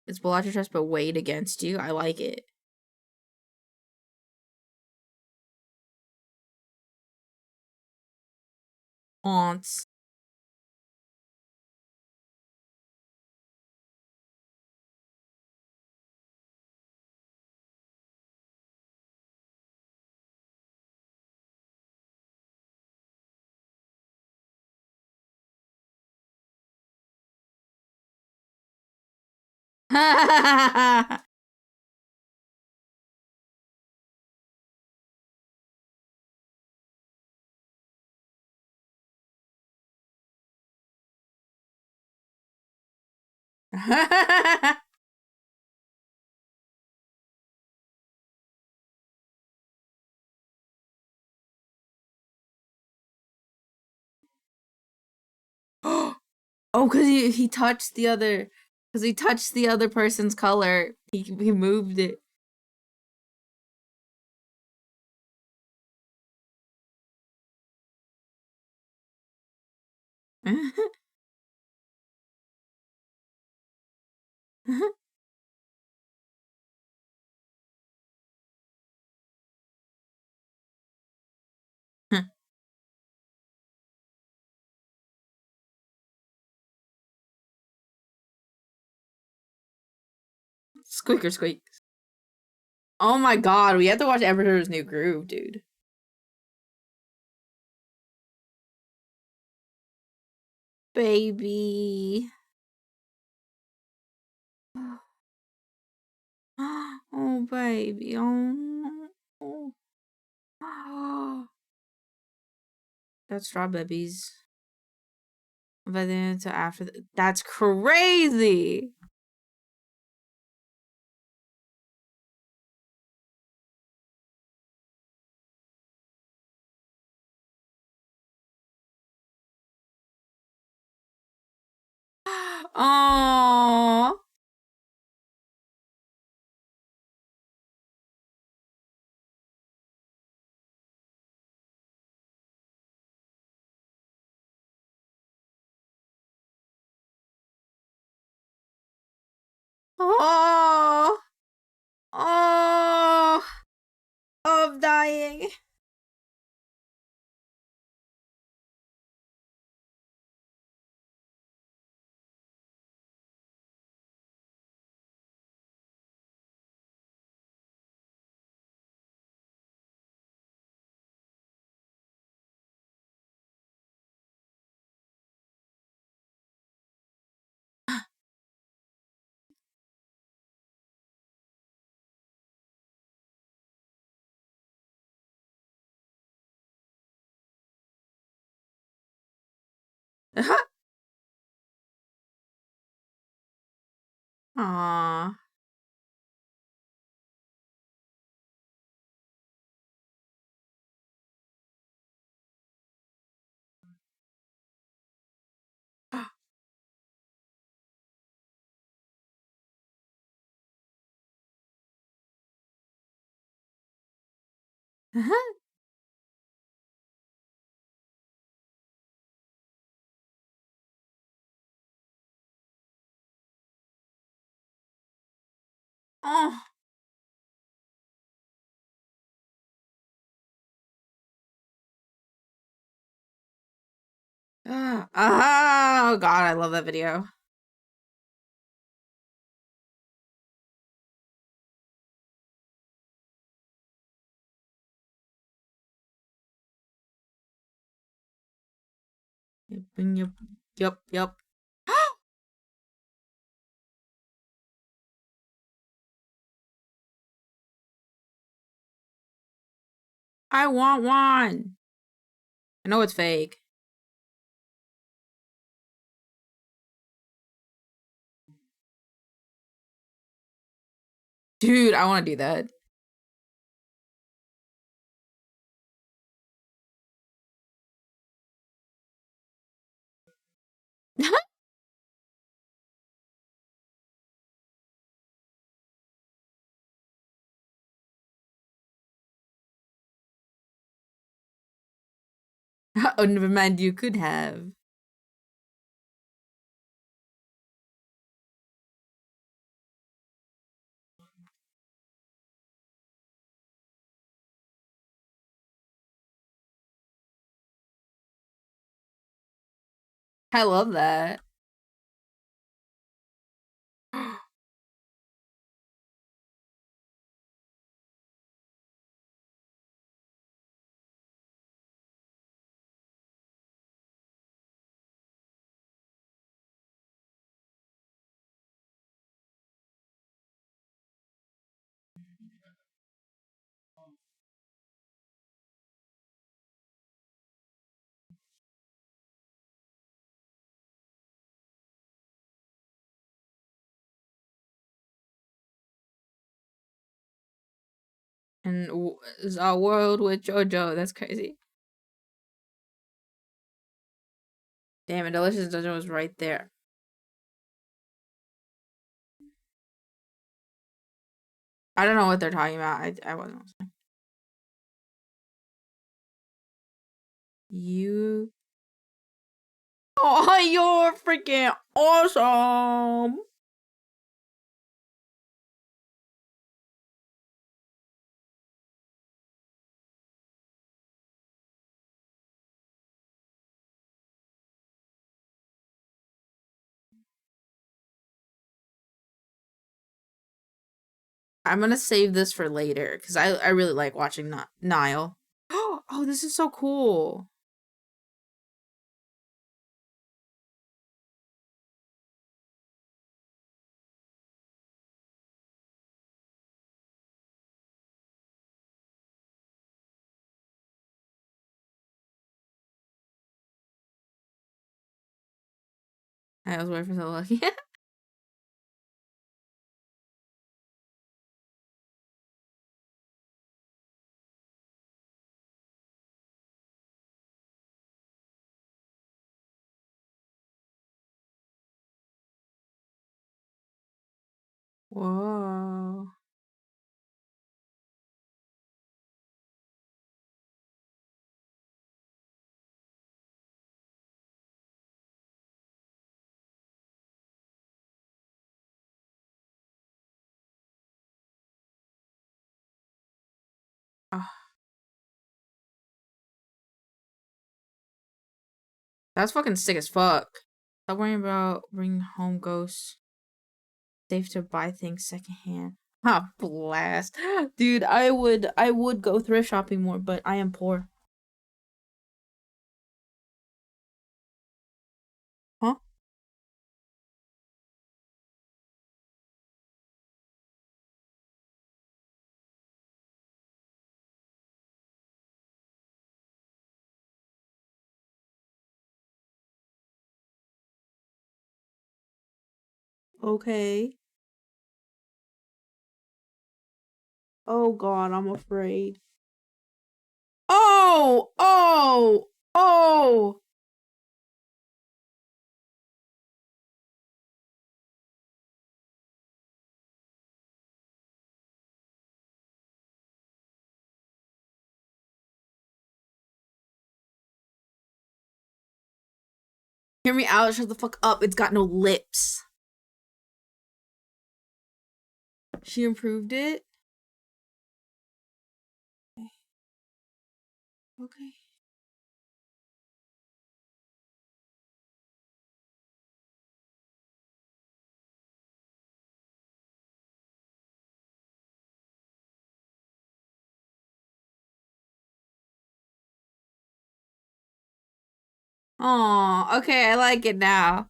it's bull out your chest but weighed against you. I like it. Aunts. Oh, because he touched the other, because he touched the other person's color. He moved it. Squeaker squeak. Oh my god, we have to watch Evertur's new groove, dude. Baby. Oh, baby. Oh, no. Oh. That's strawberries. But then to after that's crazy. Oh. Oh. Oh. I'm dying. Aw. Oh. Oh god, I love that video. Yep, yep, yep. I want one. I know it's fake. Dude, I want to do that. Oh, never mind, you could have. I love that. And it's our world with JoJo. That's crazy. Damn it, Delicious Dungeon was right there. I don't know what they're talking about. I wasn't listening. You. Oh, you're freaking awesome. I'm gonna save this for later because I really like watching Niall. Oh, this is so cool. I was waiting for so lucky. Whoa. Oh, that's fucking sick as fuck. Stop worrying about bringing home ghosts. Safe to buy things secondhand. Ah, blast. Dude, I would go thrift shopping more, but I am poor. Huh? Okay. Oh god, I'm afraid. Oh! Oh! Oh! Hear me out, shut the fuck up. It's got no lips. She improved it? Okay. Oh, okay, I like it now.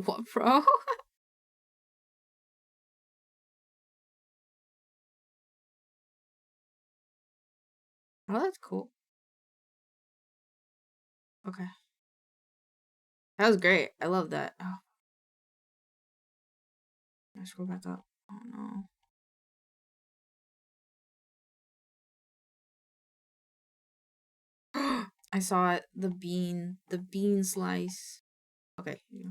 What, bro? Oh, that's cool. Okay. That was great. I love that. Oh, I scroll back up. Oh no. I saw it. The bean slice. Okay. Yeah.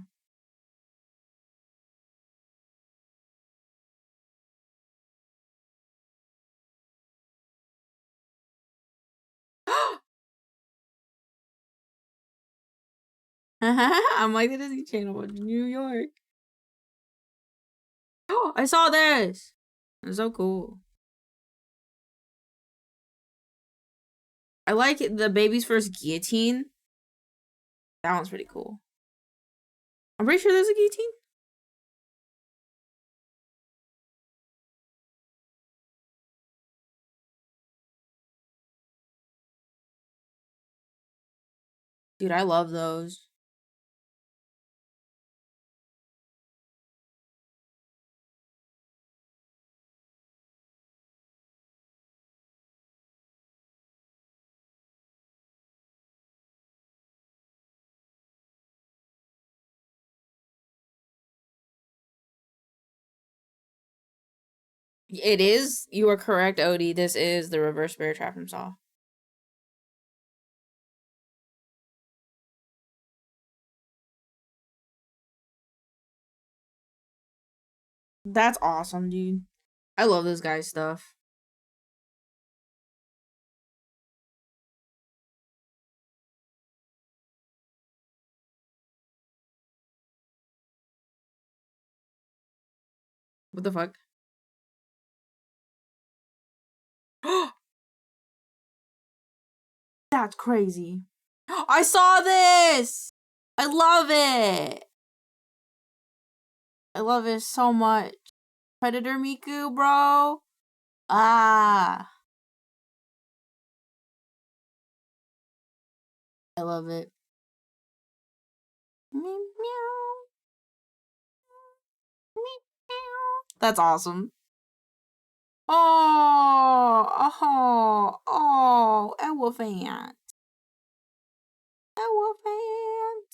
I'm like the Disney Channel, but New York. I saw this. It's so cool. I like the baby's first guillotine. That one's pretty cool. I'm pretty sure there's a guillotine. Dude, I love those. It is. You are correct, Odie. This is the reverse bear trap from Saw. That's awesome, dude. I love this guy's stuff. What the fuck? That's crazy. I saw this! I love it! I love it so much. Predator Miku, bro. Ah. I love it. That's awesome. Oh, elephant. Elephant.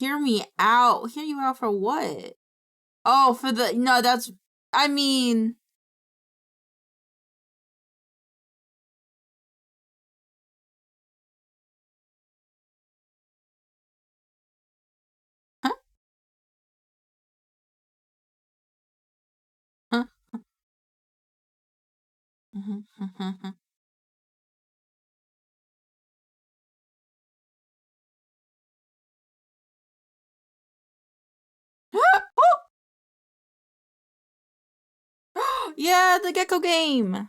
Hear me out. Hear you out for what? Oh, for the, no, that's, I mean. Huh? Huh? Yeah, the gecko game.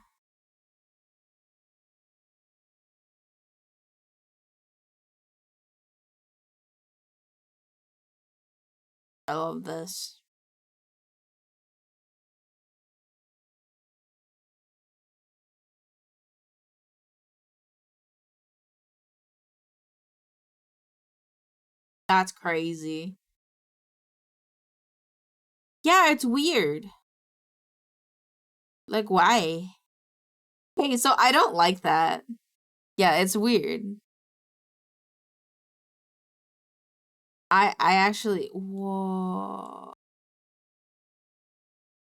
I love this. That's crazy. Yeah, it's weird. Like, why? Okay, so I don't like that. Yeah, it's weird. I actually, whoa.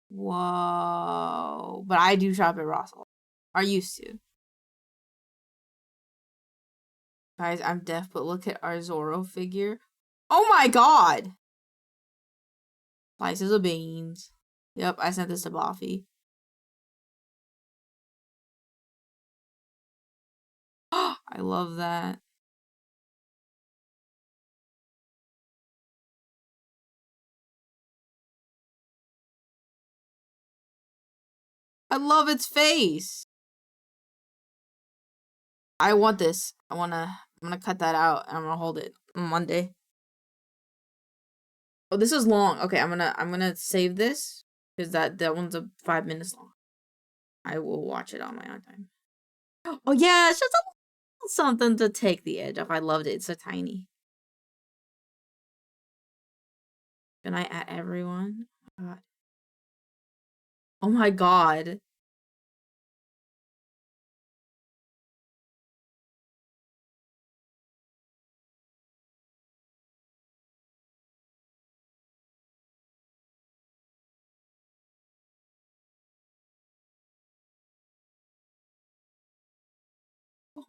Whoa. But I do shop at Russell. Or used to. Guys, I'm deaf, but look at our Zorro figure. Oh my god! Slices of beans. Yep, I sent this to Boffy. I love that. I love its face. I want this. I'm gonna cut that out and I'm gonna hold it on Monday. Oh, this is long. Okay, I'm gonna save this because that one's 5 minutes long. I will watch it on my own time. Oh yeah, it's just a little something to take the edge off. I loved it. It's so tiny. Can I add everyone? Oh my god.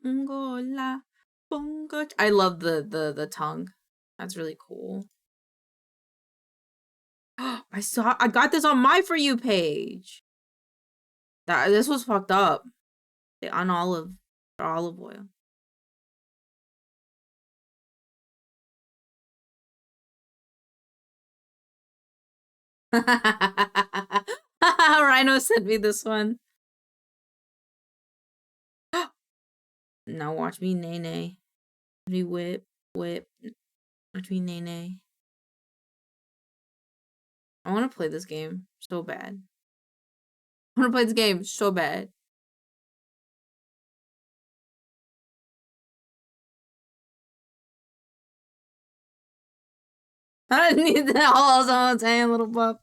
Bongola, bongo. I love the tongue. That's really cool. I got this on my For You page. This was fucked up. The unolive. Olive oil. Rhino sent me this one. Now watch me nay nay. Watch me whip. Watch me nay nay. I want to play this game so bad. I want to play this game so bad. I need that all someone's saying, little pup.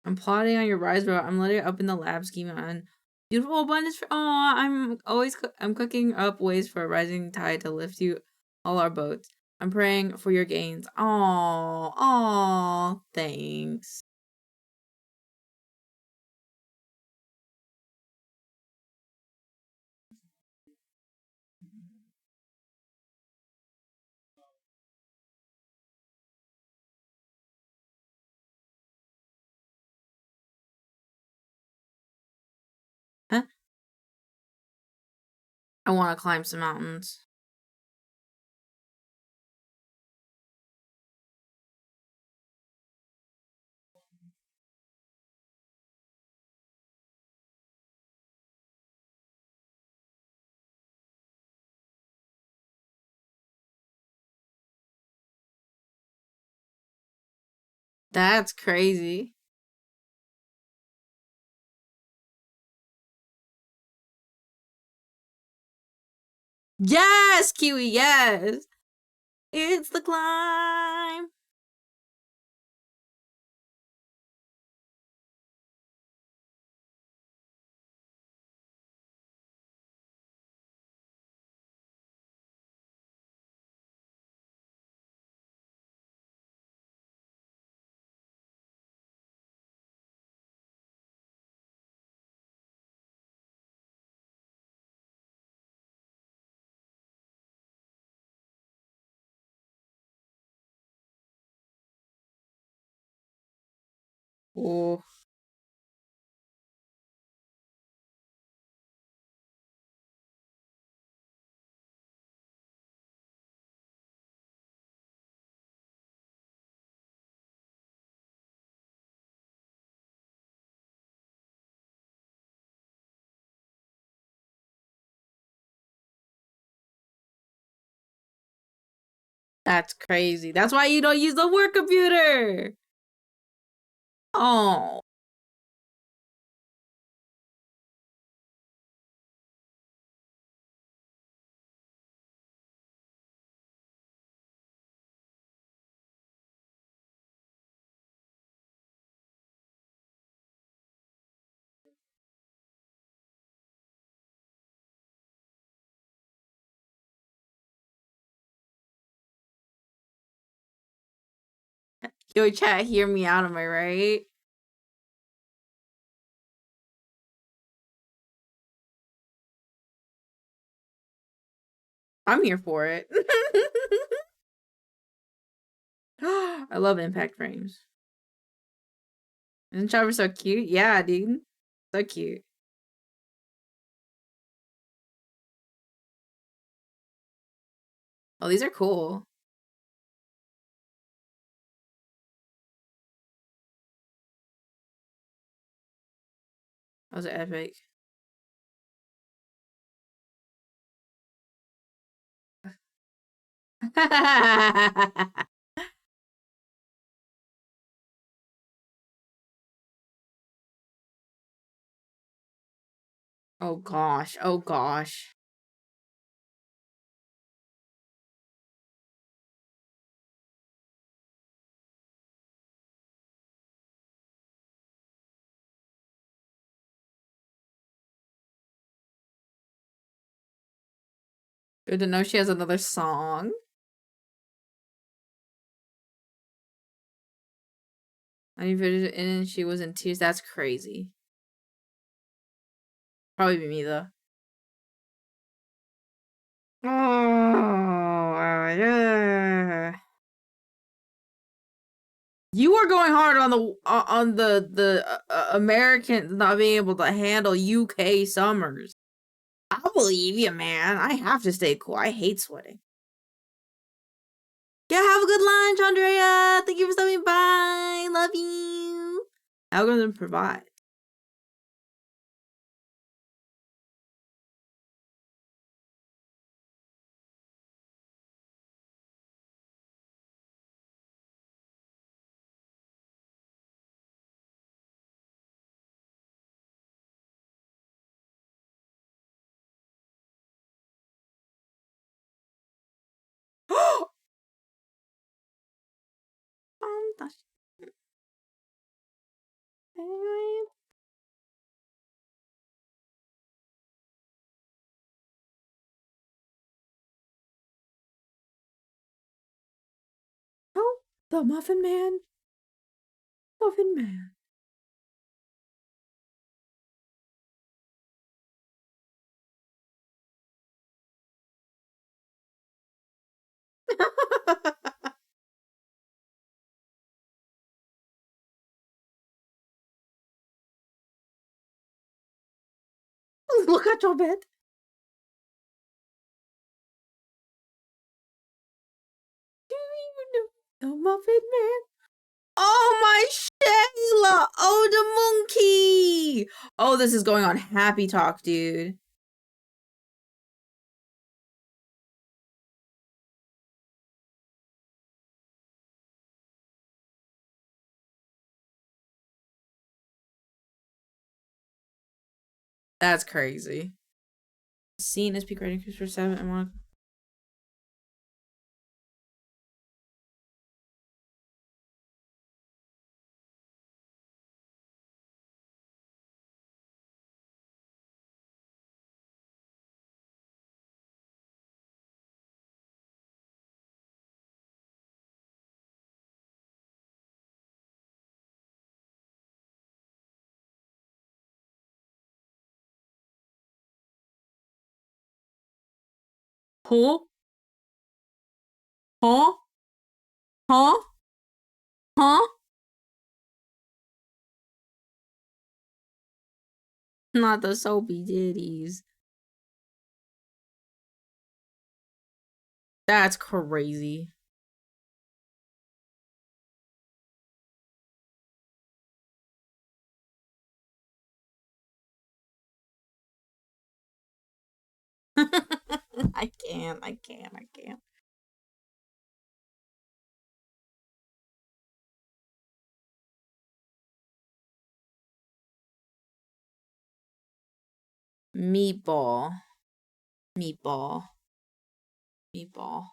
I'm plotting on your rise, bro. I'm literally up in the lab schema on beautiful abundance for. Oh, I'm cooking up ways for a rising tide to lift you all our boats. I'm praying for your gains. Oh, thanks. Huh? I want to climb some mountains. That's crazy. Yes, Kiwi, yes. It's the climb. Oh. That's crazy. That's why you don't use the work computer. Oh. Yo, chat, hear me out, am I right? I'm here for it. I love impact frames. Isn't Chopper so cute? Yeah, dude. So cute. Oh, these are cool. Those are epic. Oh gosh. Oh gosh. Good to know she has another song. I invited it in and she was in tears. That's crazy. Probably be me though. Oh, yeah. You are going hard on the Americans not being able to handle UK summers. I believe you, man. I have to stay cool. I hate sweating. Yeah, have a good lunch, Andrea. Thank you for stopping by. Love you. Algorithm provide. Oh, the Muffin Man. Muffin Man. Look at your bed. Do you know the Muffin Man? Oh, my Shayla! Oh, the monkey! Oh, this is going on Happy Talk, dude. That's crazy. Scene is peak rating for 7 and 1. Huh? Huh? Huh? Huh? Not the soapy ditties. That's crazy. I can't. Meatball. Meatball. Meatball.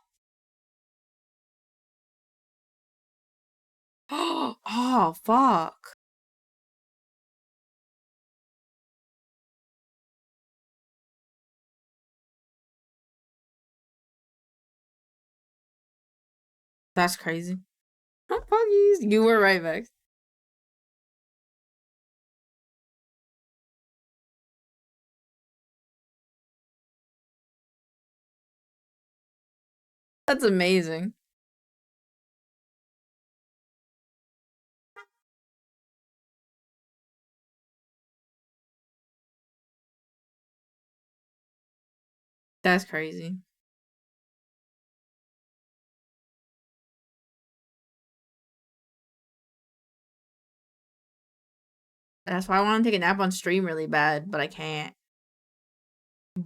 Oh, fuck. That's crazy. Puggies. You were right, Vex. That's amazing. That's crazy. That's why I want to take a nap on stream really bad, but I can't.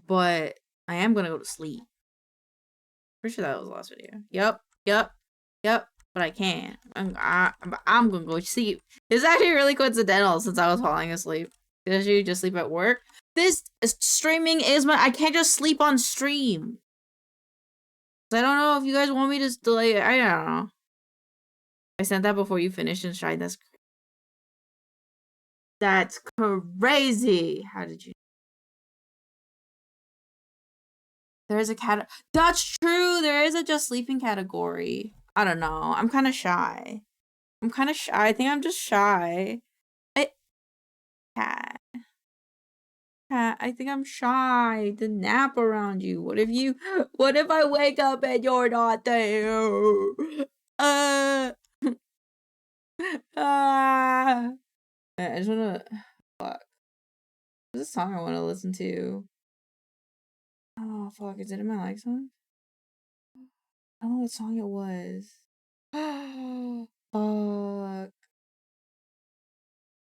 But I am gonna go to sleep. Pretty sure that was the last video. Yep. But I can't. I'm gonna go sleep. It's actually really coincidental since I was falling asleep. Did you just sleep at work? This streaming is I can't just sleep on stream. I don't know if you guys want me to delay it. I don't know. I sent that before you finished and tried. That's crazy. How did you? There is a cat. That's true. There is a just sleeping category. I don't know. I'm kind of shy. I think I'm just shy. Cat. Cat, I think I'm shy to nap around you. What if I wake up and you're not there? I just wanna, fuck. There's a song I wanna listen to. Oh, fuck, is it in my like song? I don't know what song it was. Fuck.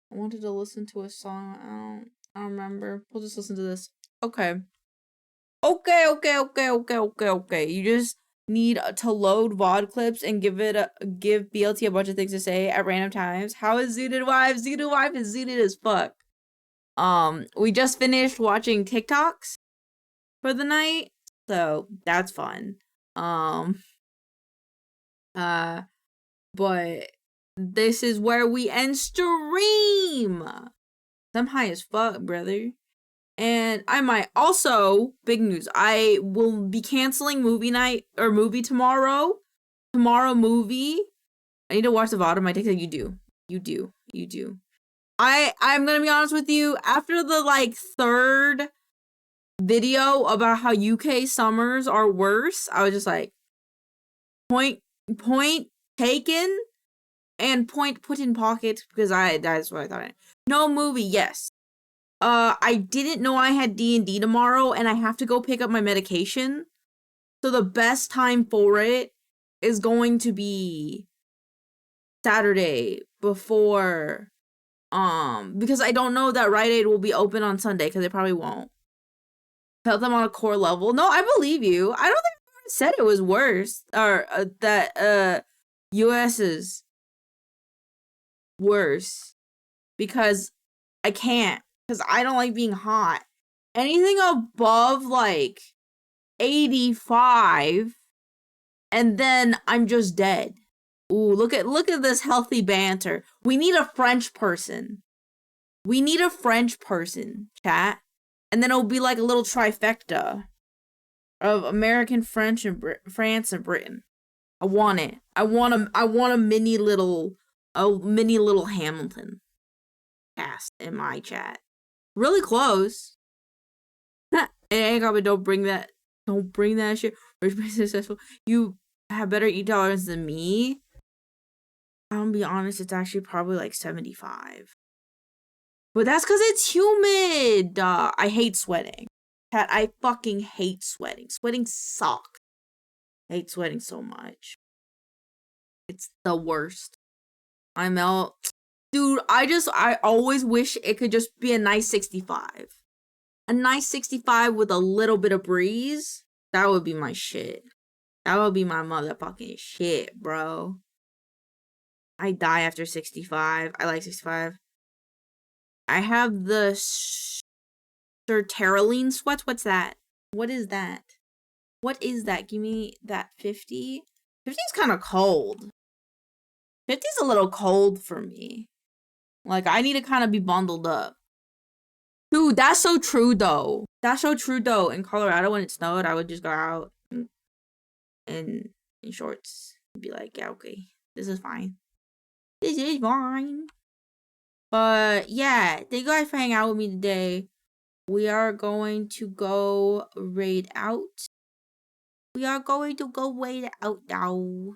I wanted to listen to a song. I don't remember. We'll just listen to this. Okay. Okay. You just need to load VOD clips and give BLT a bunch of things to say at random times. How is Zooted Wife? Zooted Wife is zooted as fuck. We just finished watching TikToks for the night, so that's fun. But this is where we end stream. I'm high as fuck, brother. And I might also, big news, I will be canceling movie night or movie tomorrow. Tomorrow movie. I need to watch the VOD on my TikTok. You do. I'm gonna be honest with you, after the like third video about how UK summers are worse, I was just like, point taken and point put in pocket, because that's what I thought. No movie, yes. I didn't know I had D&D tomorrow, and I have to go pick up my medication. So the best time for it is going to be Saturday before, because I don't know that Rite Aid will be open on Sunday, because they probably won't. Felt them on a core level. No, I believe you. I don't think I said it was worse, or that US is worse, because I can't. Because I don't like being hot. Anything above, like, 85, and then I'm just dead. Ooh, look at this healthy banter. We need a French person. Chat. And then it'll be like a little trifecta of American, French, and France and Britain. I want it. I want a mini little Hamilton cast in my chat. Really close. And Goblin, don't bring that shit. Rich but successful. You have better eat tolerance than me. I'm gonna be honest, it's actually probably like 75. But that's because it's humid. I hate sweating. Cat, I fucking hate sweating. Sweating sucks. I hate sweating so much. It's the worst. I melt. Dude, I always wish it could just be a nice 65. A nice 65 with a little bit of breeze. That would be my shit. That would be my motherfucking shit, bro. I die after 65. I like 65. I have the sertraline sweats. What's that? What is that? What is that? Give me that 50. 50 is kind of cold. 50 is a little cold for me. Like, I need to kind of be bundled up. Dude, that's so true, though. That's so true, though. In Colorado, when it snowed, I would just go out in shorts and be like, yeah, okay, this is fine. This is fine. But, yeah, thank you guys for hanging out with me today. We are going to go raid out. now.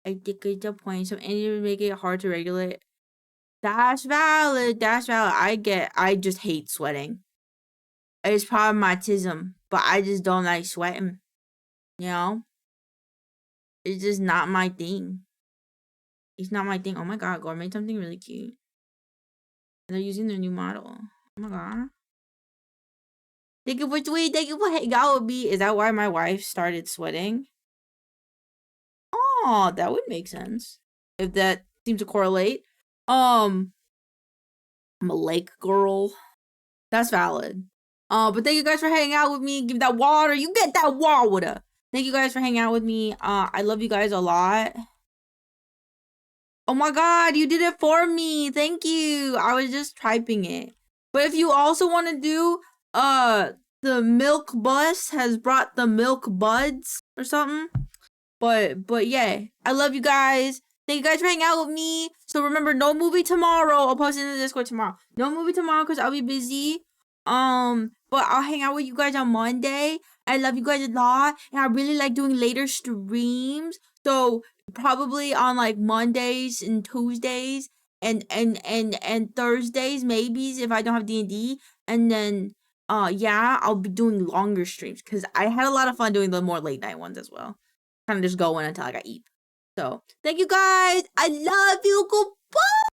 I think it's a point. Some Indians make it hard to regulate. That's valid. I just hate sweating. It's problematism, but I just don't like sweating. You know? It's just not my thing. It's not my thing. Oh my god, Gore made something really cute. They're using their new model. Oh my god. Thank you for tweet. Thank you for hanging out with me. Is that why my wife started sweating? Oh, that would make sense. If that seems to correlate. I'm a lake girl. That's valid. But thank you guys for hanging out with me. Give that water. You get that water. Thank you guys for hanging out with me. I love you guys a lot. Oh my god, you did it for me. Thank you. I was just typing it. But if you also want to do, the milk bus has brought the milk buds or something. But yeah, I love you guys. Thank you guys for hanging out with me. So remember, no movie tomorrow. I'll post it in the Discord tomorrow. No movie tomorrow because I'll be busy. But I'll hang out with you guys on Monday. I love you guys a lot, and I really like doing later streams. So probably on like Mondays and Tuesdays and Thursdays, maybe if I don't have D&D, and then yeah, I'll be doing longer streams because I had a lot of fun doing the more late night ones as well. Kind of just going until I got eat. So thank you guys. I love you. Goodbye.